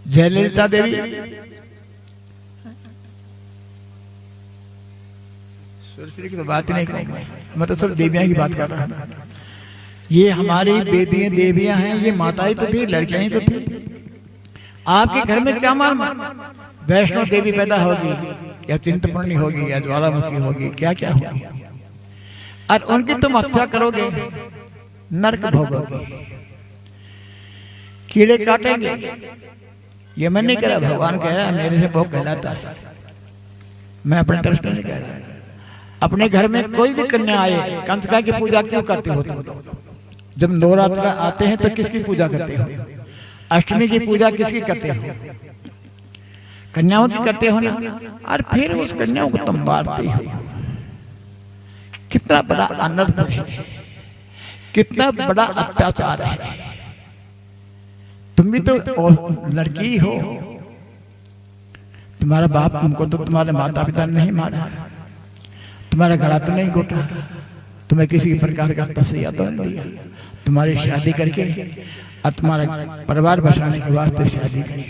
जयललिता देवी, सरस्वती की तो बात ही नहीं करूंगा, मैं तो सब देवियां की बात कर रहा हूं। ये हमारी देवियां हैं, ये माताएं तो थी, लड़कियां ही तो थी। आपके घर में क्या मान वैष्णो देवी पैदा होगी या चिंतपूर्णी होगी या ज्वालामुखी होगी, क्या क्या होगी, और उनकी तुम हत्या करोगे, नरक भोगोगे, कीड़े काटेंगे। ये मैं नहीं कह रहा, भगवान कह रहा है, मेरे से भोग कहलाता है। मैं अपने तरफ नहीं कह रहा। अपने घर में कोई भी कन्या आए, कंसका की पूजा क्यों करते हो तुम? जब नवरात्र आते हैं तो किसकी पूजा करते हो? अष्टमी की पूजा किसकी करते हो? कन्याओं की करते हो ना। और फिर उस कन्याओं को तुम मारते हो। कितना बड़ा अनर्थ है, कितना बड़ा अत्याचार है। तुम भी तो लड़की हो, तुम्हारा बाप तुमको तो तुम्हारे माता पिता ने नहीं मारा, तुम्हारा गला तो नहीं घोटा, तुम्हें किसी प्रकार का तसैया तो नहीं दिया। तुम्हारी शादी करके और तुम्हारा परिवार बसाने के वास्ते शादी करी,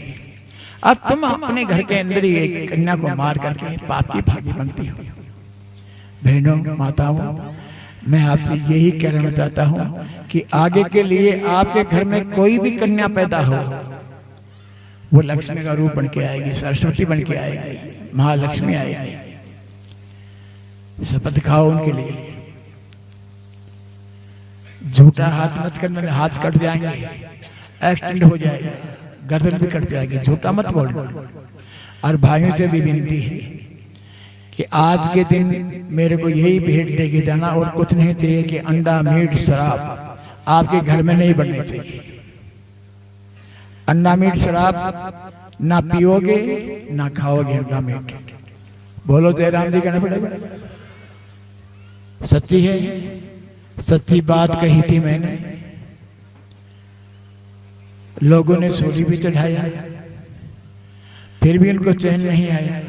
और तुम अपने घर के अंदर ही एक कन्या को मार करके पाप की भागी बनती हो। बहनों, माताओं, मैं आपसे यही कहना चाहता हूँ कि आगे के लिए आपके घर में कोई भी कन्या पैदा हो, वो लक्ष्मी का रूप बन के आएगी, सरस्वती बन के आएगी, महालक्ष्मी आएगी। शपथ खाओ उनके लिए। झूठा हाथ मत करना, हाथ कट जाएंगे, एक्सीडेंट हो जाएगा, गर्दन भी कट जाएगी। झूठा मत बोलना। और भाइयों से भी विनती है कि आज के दिन मेरे को यही भेंट देके जाना, और कुछ नहीं चाहिए कि अंडा, मीट, शराब आपके घर में नहीं बनने चाहिए। अंडा, मीट, शराब ना पियोगे ना खाओगे। अंडा मीट बोलो जयराम जी कहना पड़ेगा। सच्ची है, सच्ची बात कही थी मैंने। लोगों ने सूली भी चढ़ाया, फिर भी उनको चैन नहीं आया।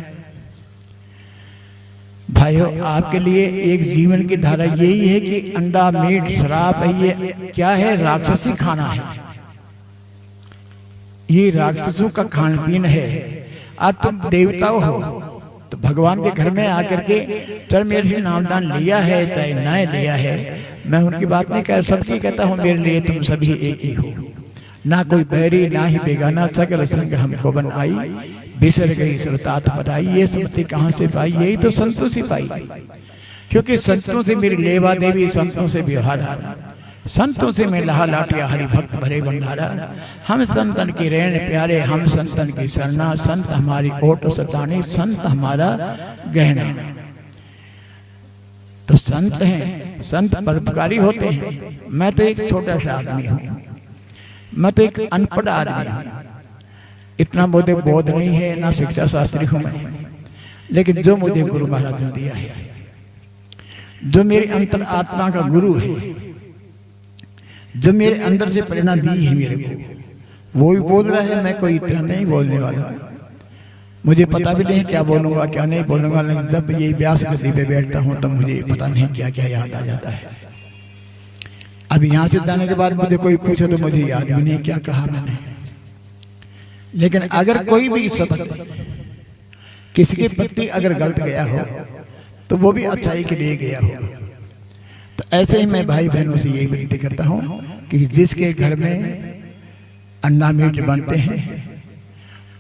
भाइयों, आपके लिए एक जीवन की धारा यही है कि अंडा, मीट, शराब ये क्या है? राक्षसी खाना है। ये राक्षसों का खान पीन है और तुम देवताओं हो, तो भगवान के घर में आकर के चल मेरे से नामदान लिया है चाहे न लिया है, मैं उनकी बात नहीं कह, सबकी कहता हूँ मेरे लिए तुम सभी एक ही हो, ना कोई बैरी ना ही बेगाना, सकल संग हमको बन आई, बिसर गई सुरतात पराई। ये स्मृति कहाँ से पाई? यही तो संतों से पाई, क्योंकि संतों से मेरी लेवा देवी, संतों से व्यवहार, संतों से मैं लहा लाटिया हरि भक्त भरे भंडारा। हम संतन के रहने प्यारे, हम संतन की शरणा, संत हमारी ओट सतानी, संत हमारा गहना। तो संत हैं, संत परोपकारी होते हैं। मैं तो एक छोटा सा आदमी हूँ, मैं तो एक अनपढ़ आदमी हूँ, इतना मुझे बोध नहीं है, ना शिक्षा शास्त्री हूँ मैं, लेकिन जो मुझे गुरु महाराज ने दिया है, जो मेरी अंतर आत्मा का गुरु है, जो मेरे अंदर से प्रेरणा दी है मेरे को, वो भी बोल रहा है। मैं कोई इतना नहीं बोलने वाला, मुझे पता भी नहीं क्या बोलूंगा क्या नहीं बोलूंगा, लेकिन जब ये व्यास गद्दी पे बैठता हूँ तो मुझे पता नहीं क्या क्या याद आ जाता है। अब यहाँ से जाने के बाद मुझे कोई पूछे तो मुझे याद भी नहीं क्या कहा मैंने, लेकिन अगर कोई भी शब्द किसी के प्रति अगर गलत गया हो तो वो भी अच्छाई के लिए गया हो। तो ऐसे ही मैं भाई बहनों से यही विनती करता हूँ कि जिसके घर में अन्ना मीट बनते हैं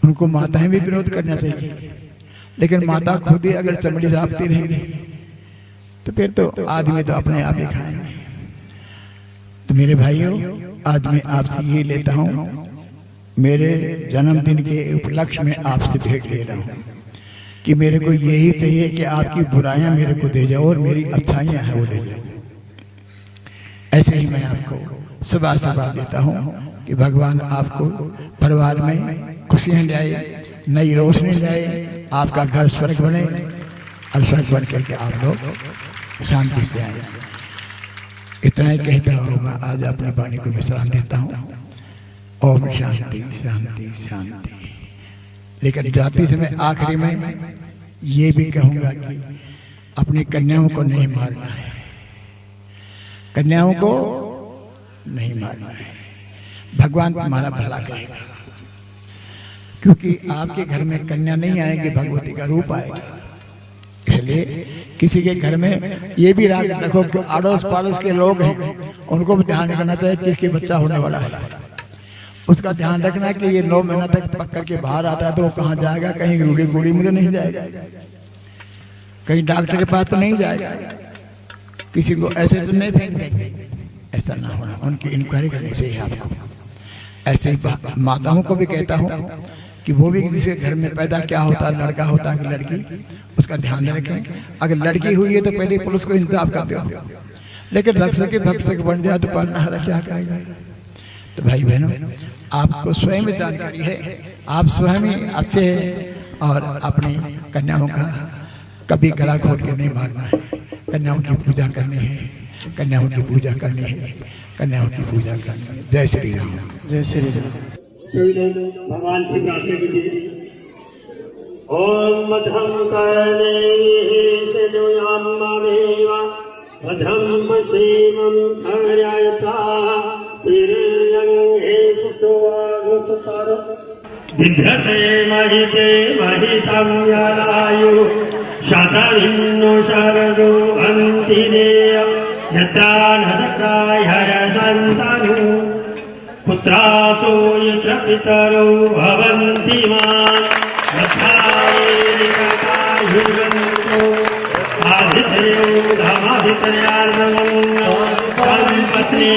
उनको माताएं भी विरोध करना चाहिए, लेकिन माता खुद ही अगर चमड़ी रापती रहेंगी तो फिर तो आदमी तो अपने आप ही खाएंगे। तो मेरे भाइयों, आज मैं आपसे ये लेता हूँ, मेरे जन्मदिन के उपलक्ष्य में आपसे भेंट ले रहा हूँ कि मेरे को यही चाहिए कि आपकी बुराइयां मेरे को दे जाओ और मेरी अच्छाइयां हैं वो दे जाओ। ऐसे ही मैं आपको शुभ आशीर्वाद देता हूँ कि भगवान आपको परिवार में खुशियाँ लाए, नई रोशनी लाए, आपका घर स्वर्ग बने और स्वर्ग बन करके आप लोग शांति से आए। इतना ही कहता हूँ मैं आज अपनी वाणी को विश्राम देता हूँ। ओम शांति शांति शांति। लेकिन जाते समय आखिरी में ये भी कहूँगा कि अपनी कन्याओं को नहीं मारना है, कन्याओं को नहीं मारना है, भगवान तुम्हारा भला करेगा, क्योंकि आपके घर में कन्या नहीं आएगी, भगवती का रूप आएगा। इसलिए किसी के घर में ये भी राग रखो कि अड़ोस पड़ोस के लोग हैं उनको भी ध्यान रखना चाहिए किसके बच्चा होने वाला है, उसका ध्यान रखना कि ये 9 महीना तक पक करके बाहर आता है तो वो कहाँ जाएगा, कहीं रूढ़ी गुड़ी में तो नहीं जाएगा, कहीं डॉक्टर के पास तो नहीं जाएगा, किसी को ऐसे तो नहीं फेंक देंगे। ऐसा ना होना, उनकी इंक्वायरी करनी चाहिए आपको। ऐसे ही माताओं को भी कहता हूँ कि वो भी जिसके घर में पैदा क्या होता है, लड़का होता है कि लड़की, उसका ध्यान रखें। अगर लड़की हुई है तो पहले पुलिस को इंतजाम कर दो, लेकिन रक्षक भक्षक बन जाए तो पढ़ना क्या करेगा। तो भाई बहनों, आपको स्वयं जानकारी है, आप स्वयं ही अच्छे हैं और अपनी कन्याओं का कभी गला घोट के नहीं मारना है। कन्याओं की पूजा करनी है, कन्याओं की पूजा करनी है, कन्याओं की पूजा करनी है। जय श्री राम, जय श्री राम। सभी लोग भगवान से प्रार्थना कीजिए। ओम मधम भद्रम पश्चिमं धर्यायता तिरयंगे सुस्तवागुसतार दिभ्यसे महिते महितं यादायु शतमिन्नु शरदो अन्तिदेय यत्रा नदक्राय हरसन्तनु पुत्रासो यत्र पितरो भवन्ति मां यथायेकायुर्गन्तो आदित्ययो धमादित्ययार्मगन्नो पत्नी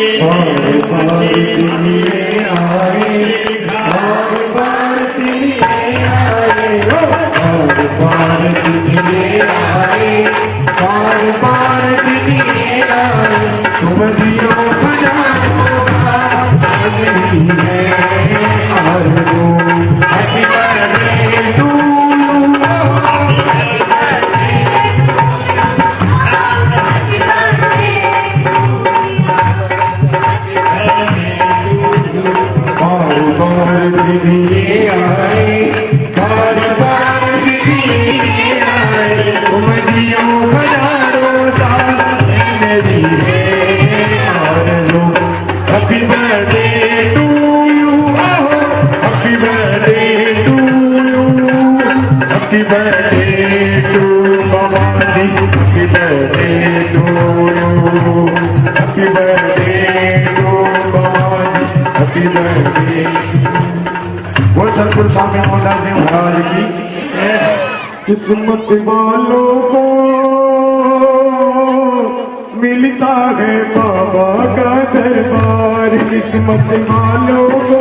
Happy birthday to Babaji, happy birthday to you. Happy birthday to Babaji, happy birthday. बोल सतगुरु स्वामी मोहनदास जी महाराज की। किस्मत वालों को मिलता है बाबा का दरबार, किस्मत वालों को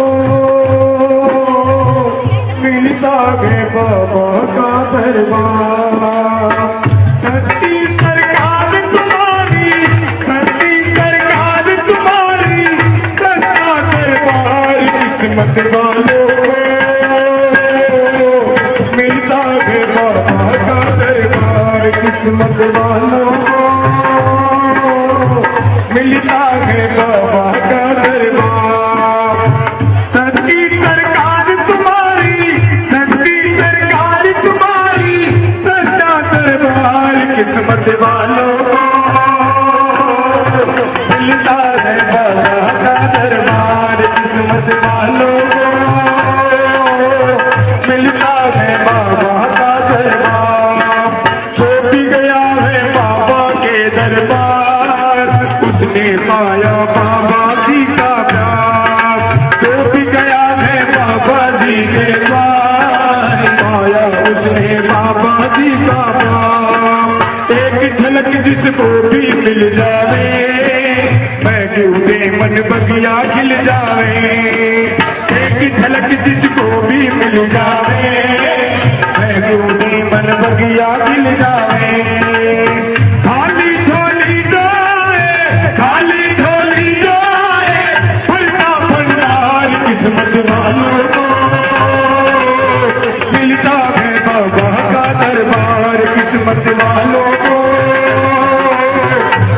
मिलता है बाबा का दरबार। सच्ची सरकार तुम्हारी, सच्ची सरकार तुम्हारी, सच्चा दरबार किस्मत वालों को मिलता है बाबा का दरबार, किस्मत वालों को मिलता है बाबा का दरबार। सच्ची सरकार तुम्हारी, सच्ची सरकार तुम्हारी, सच्चा दरबार किस्मत वालों को मिलता है बाबा का दरबार, किस्मत वालों को मिलता है बाबा का दरबार। जो भी गया है बाबा के दरबार, उसने पाया बाबा जी का प्यार। जो भी गया है बाबा जी के द्वार, पाया उसने बाबा जी का प्यार। एक झलक जिसको भी मिल जावे, मैं क्यों दे मन बगिया खिल जावे। एक झलक जिसको भी मिल जावे, मैं क्यों दे मन बगिया खिल जावे। खाली झोली जाए, खाली झोली जाए, भरता भंडार किस्मत वालों को मिलता है बाबा का दरबार, किस्मत वालों को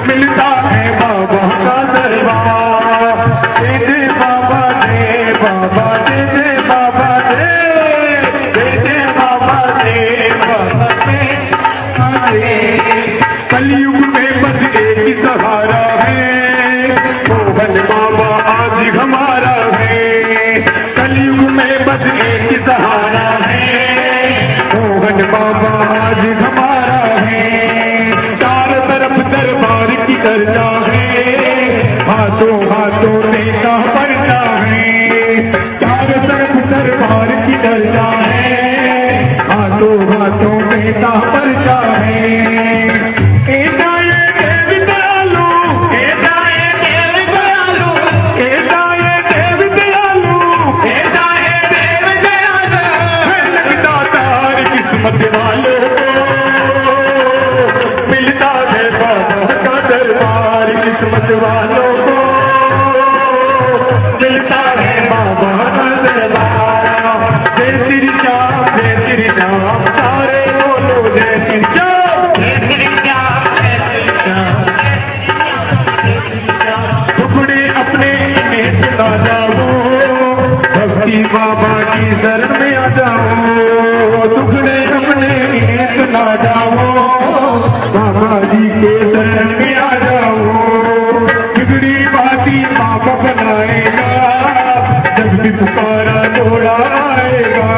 मिलता है बाबा का दरबार। दे दे बाबा दे, बाबा दे दे बाबा दे, दे दे बाबा दे, बाबा दे। कलयुग में बस एक ही सहारा है, मोहन बाबा आज हमारा है। कलयुग में बस एक ही सहारा है, मोहन बाबा आज हमारा है। चारों तरफ दरबार की चर्चा है, हाथों हाथों नेता बढ़ता है। चारों तरफ दरबार की चर्चा है, हाथों हाथों नेता बढ़ता है। ऐसा ये देव दयालु, ऐसा ये देव दयालु, ऐसा ये देव दयालु, ऐसा ये देव दयालु है लगता तार किस्मत वालों को मिलता है बाबा का दरबार, किस्मत वालों को मिलता है बाबा का दरबार। जय श्री श्याम, जय श्री श्याम, तारे बोलो जय श्री श्याम, जय श्री श्याम, जय श्री श्याम, जय श्री श्याम। टुकड़े अपने इन्हें सुना जाओ, भक्ति बाबा की शरण में आ जाओ। टुकड़े अपने इन्हें सुना जाओ, बाबा जी के शरण में आ जाओ। बिगड़ी बाती बाबा बनाएगा, जब भी पुकारा दौड़ाएगा।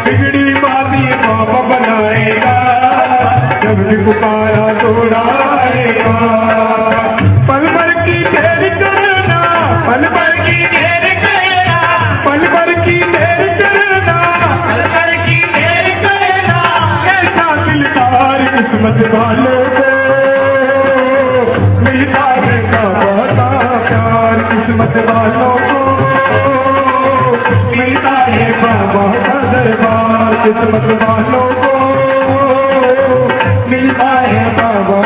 बिगड़ी बाती बाबा बनाएगा, जब भी पुकारा दौड़ाएगा। पल भर की देर करना, पल भर की देर करना, पल भर की देर करना, पल भर की देर करना। ऐसा दिलदार किस्मत वालों को मिलता है बाबा का प्यार, किस्मत वालों को मिलता है बाबा का दरबार, किस्मत वालों को मिलता है बाबा।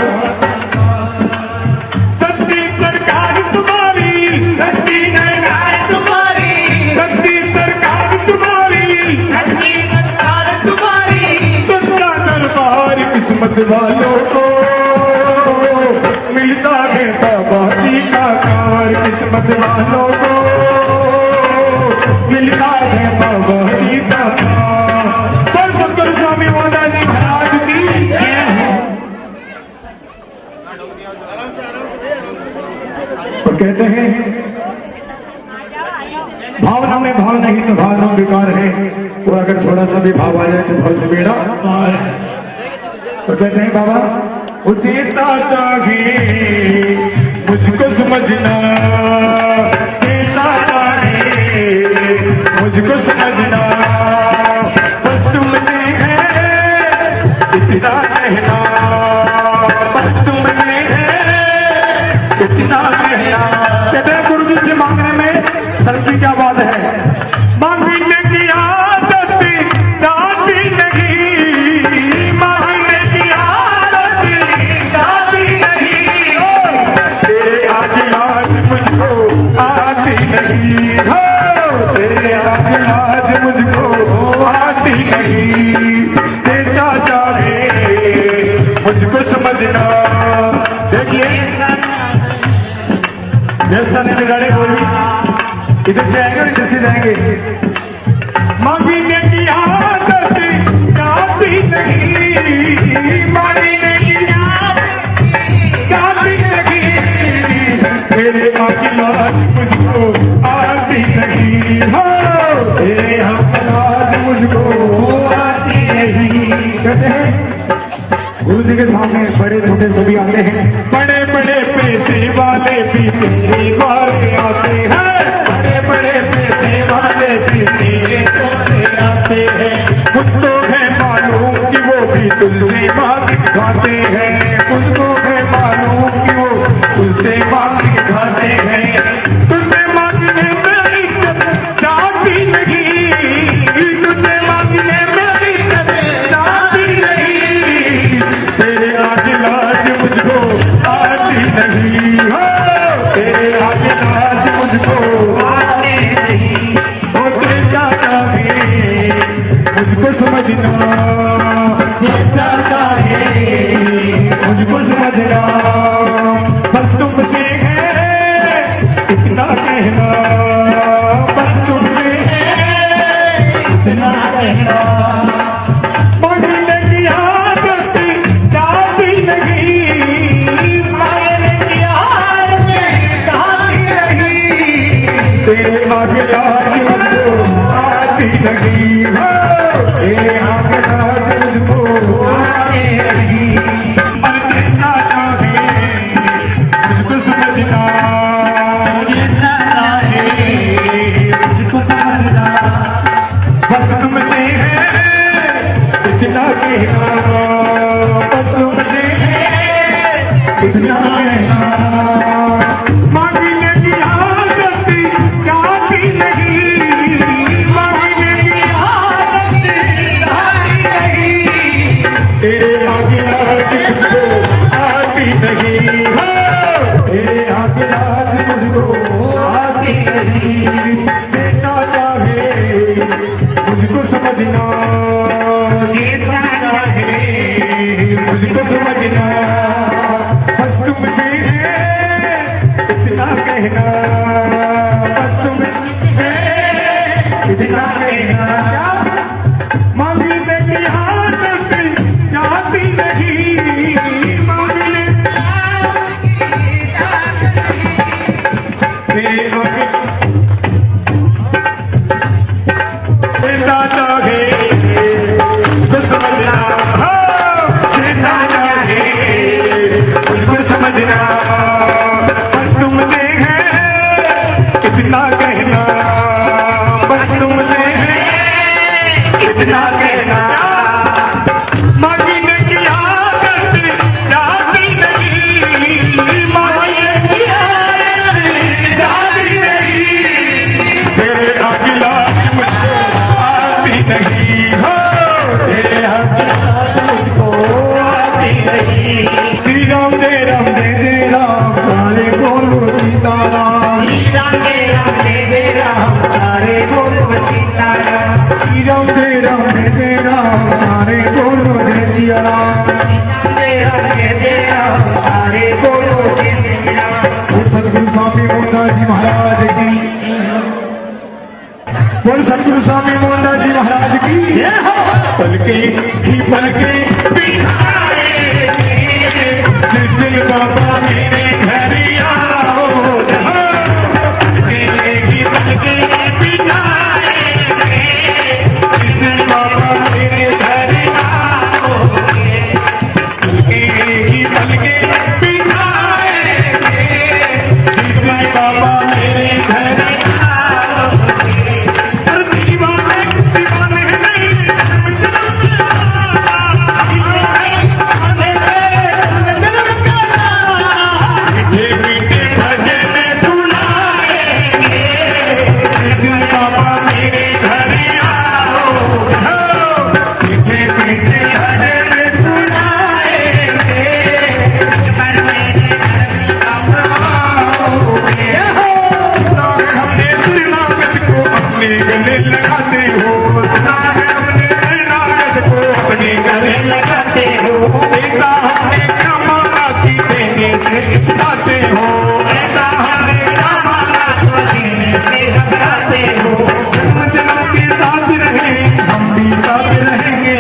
सच्ची सरकार तुम्हारी, सच्ची सरकार तुम्हारी, सच्ची सरकार तुम्हारी, सच्ची सरकार तुम्हारी, सच्चा दरबार किस्मत वालों को मिलता है बाबा जी का कार, किस्मत वालों को मिलता है बाबा जी का कार। पर सतगुरु स्वामी मोहनदास जी महाराज की जय हो। और कहते हैं भावना में भाव नहीं तो भावना बेकार है। और अगर थोड़ा सा भी भाव आ जाए तो घर से बेड़ा तो कहते हैं बाबा वो चेता चाहिए मुझको समझना, कैसा चाहिए मुझको समझना, बस तुमसे है इतना कहना, बस तुमसे है इतना कहना। कहते हैं गुरु जी से मांगने में सर की क्या बात है, मांगने की आदत जाती नहीं, मांगने की आदत जाती नहीं, तेरे आगे आज मुझको आती नहीं, हो तेरे आगे आज मुझको आती नहीं, तेरा जाए मुझको समझना। देखिए जैसा नहीं बिगाड़े कोई भी, इधर से आएंगे और इधर से जाएंगे। मांगने की आदत जाती नहीं, मांगने की आदत जाती नहीं, मेरे आगे लाज मुझको आती नहीं, हो तेरे आगे लाज मुझको आती नहीं। कहते हैं गुरु जी के सामने बड़े छोटे सभी आते हैं, बड़े बड़े पैसे वाले भी तेरे द्वारे आते हैं, बड़े बड़े पैसे वाले भी तेरे द्वारे आते हैं, मुझको है मालूम कि वो भी तुझसे मांग खाते हैं, मुझको है मालूम कि वो तुझसे मांग खाते हैं, तुझसे मांगने में इज्जत जाती नहीं, तुझसे मांगने में इज्जत जाती नहीं, तेरे आगे लाज मुझको आती नहीं, हो तेरे आगे लाज मुझको आती नहीं, वो जैसा चाहे मुझको समझना, जैसा चाहे मुझको समझना, बस तुमसे है इतना कहना, बस तुमसे है इतना कहना, मांगने की आदत जाती नहीं, मांगने की आदत जाती नहीं, तेरे आगे लाज मुझको आती नहीं, हो तेरे आगे लाज मुझको आती नहीं, और जैसा चाहे मुझको समझना, जैसा चाहे मुझको समझना, बस तुमसे है इतना कहना, बस तुमसे है इतना कहना, मांगने की आदत जाती नहीं, मांगने की आदत जाती नहीं, तेरे आगे लाज मुझको आती नहीं, हो तेरे आगे लाज मुझको आती नहीं, जैसा चाहे मुझको समझना, जैसा चाहे मुझको समझना, बस तुमसे है इतना कहना, बस तुमसे है इतना कहना, मांगने की आदत जाती नहीं, मांगने तेरे आगे जैसा चाहे मुझको समझना, हो जैसा चाहे मुझको समझना, बस तुमसे है इतना कहना, बस तुमसे है इतना कहना, मांगने की आदत जाती नहीं, मांगने की आदत जाती नहीं, तेरे आगे लाज मुझको आती नहीं, हो तेरे आगे लाज मुझको आती नहीं, श्री राम जय राम जय जय राम, सारे बोलो सीताराम, श्री राम जय राम सारे बोलो सीताराम, श्री राम जय राम सारे बोलो जय सिया राम, जय राम सारे बोलो जय सिया राम। और सतगुरु स्वामी मोहनदास जी महाराज की, और सतगुरु स्वामी मोहनदास जी महाराज की, पलके ही पलके बिछाए जिस दिल बाबा मेरे घर आओ, पलके ही पलके बिछाए जिस घबराते हो, ऐसा हमने क्या मांगा कि देने से इच्छाते हो, ऐसा हमने क्या मांगा तो देने से घबराते हो। जन्म जन्म के साथ रहे हम भी साथ रहेंगे,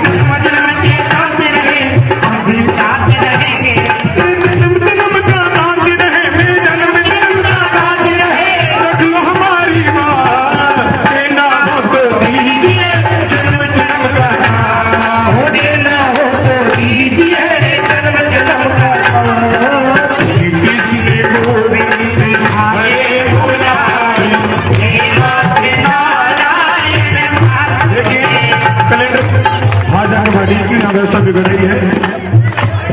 जन्म जन्म के साथ रहे हम भी साथ रहेंगे। जन्म जन्म का साथ रहे, मेरे जन्म जन्म का साथ रहे, रख लो हमारी बात, देना हो तो दीजिए, जन्म जन्म का हो, देना हो तो दीजिए, जन्म जन्म का। श्री कृष्ण गोविंद हरे मुरारी, हे नाथ नारायण दास। देखिए कैलेंडर भाजा कबड्डी की व्यवस्था बिगड़ रही है।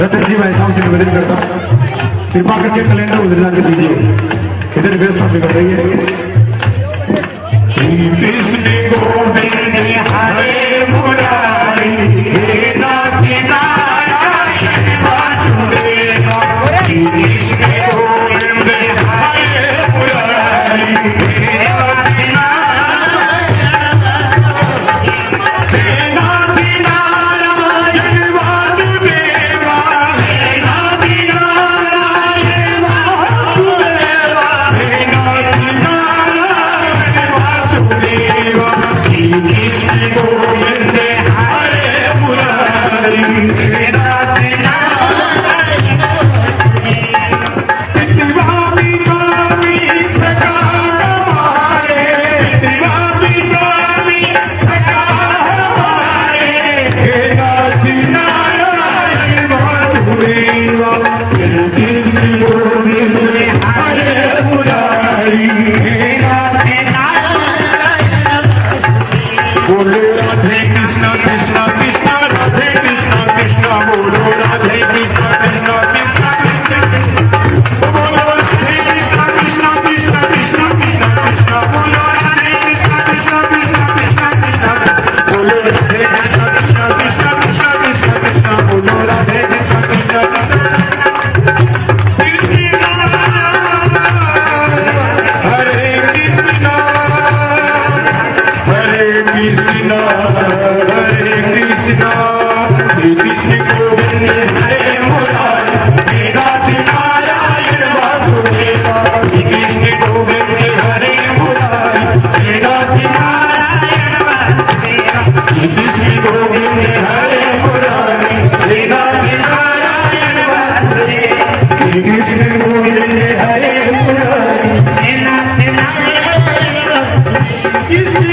रतन जी भाई साहब से निवेदन करता हूं, कृपा करके कैलेंडर उधर जाके दीजिए, इधर व्यवस्था बिगड़ रही है। श्री कृष्ण गोविंद हरे मुरारी, हे नाथ नारायण वासुदेव। श्री कृष्ण गोविंद हरे मुरारी, हे नाथ नारायण वासुदेव, हे नाथ नारायण वासुदेव, हे नाथ नारायण वासुदेव। श्री कृष्ण गोविंद हरे मुरारी, हे नाथ नारायण दिवामी स्वामी सका हमारे, दिवामी स्वामी सका हमारे, हे नाथ नारायण वासुदेव। श्री कृष्ण गोविंद हरे मुरारी, हे नाथ नारायण। बोलो राधे कृष्ण कृष्ण कृष्ण राधे कृष्ण कृष्ण, बोलो राधे कृष्ण कृष्ण कृष्ण कृष्ण, बोलो राधे कृष्ण कृष्ण कृष्ण कृष्ण कृष्ण कृष्ण, बोलो राधे कृष्ण कृष्ण कृष्ण कृष्ण कृष्ण, बोलो राधे कृष्ण कृष्ण कृष्ण कृष्ण कृष्ण कृष्ण, बोलो राधे कृष्ण कृष्ण कृष्ण। हरे कृष्ण हरे कृष्ण हरे कृष्ण, श्री कृष्ण गोविंद हरे मुरारी, हे नाथ नारायण वासुदेव। श्री कृष्ण गोविंद हरे मुरारी, हे नाथ नारायण वासुदेव। श्री कृष्ण गोविंद हरे मुरारी, हे नाथ नारायण वासुदेव। श्री कृष्ण गोविंद हरे मुरारी, हे नाथ नारायण वासुदेव। कृष्ण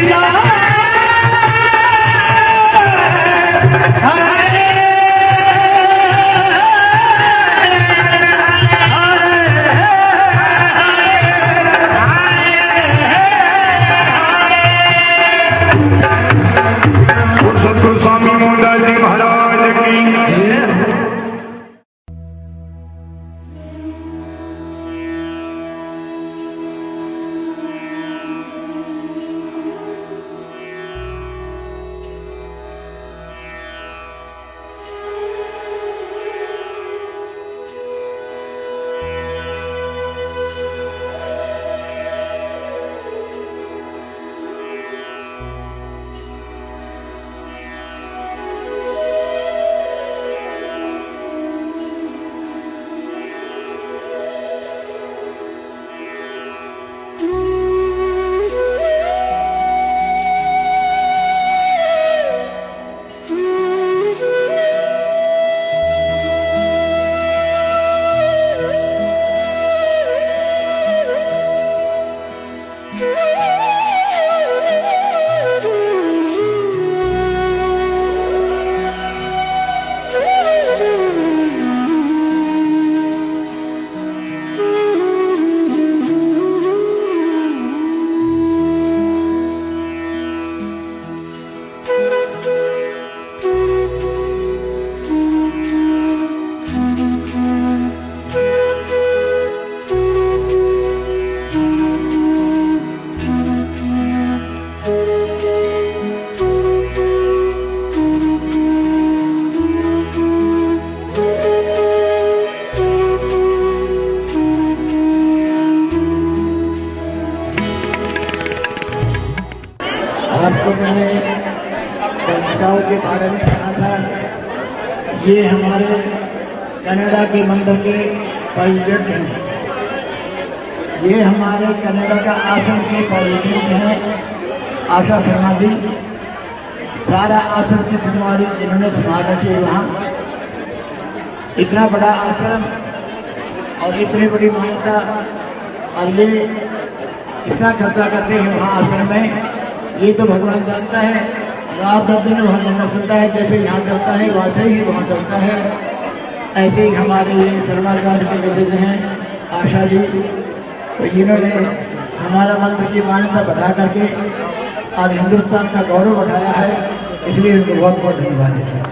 सतगुरु स्वामी मोहनदास जी महाराज की जय। आपको मैंने कंचकाओं के बारे में कहा था ये हमारे कनाडा के मंदिर के प्रेसिडेंट हैं। ये हमारे कनाडा का आश्रम के प्रेसिडेंट हैं आशा शर्मा जी। सारा आश्रम की बीमारी इन्होंने संभाल रखी है वहाँ। इतना बड़ा आश्रम और इतनी बड़ी मान्यता, और ये इतना खर्चा करते हैं वहाँ आश्रम में, ये तो भगवान जानता है। रात दस दिन वहाँ लंगर चलता है, जैसे यहाँ चलता है वैसे ही वहाँ चलता है। ऐसे ही हमारे ये शर्मा साहब के जैसे हैं आशा जी, तो इन्होंने हमारा मंत्र की मान्यता बढ़ा करके आज हिंदुस्तान का गौरव बढ़ाया है, इसलिए उनको बहुत बहुत धन्यवाद देता हूँ।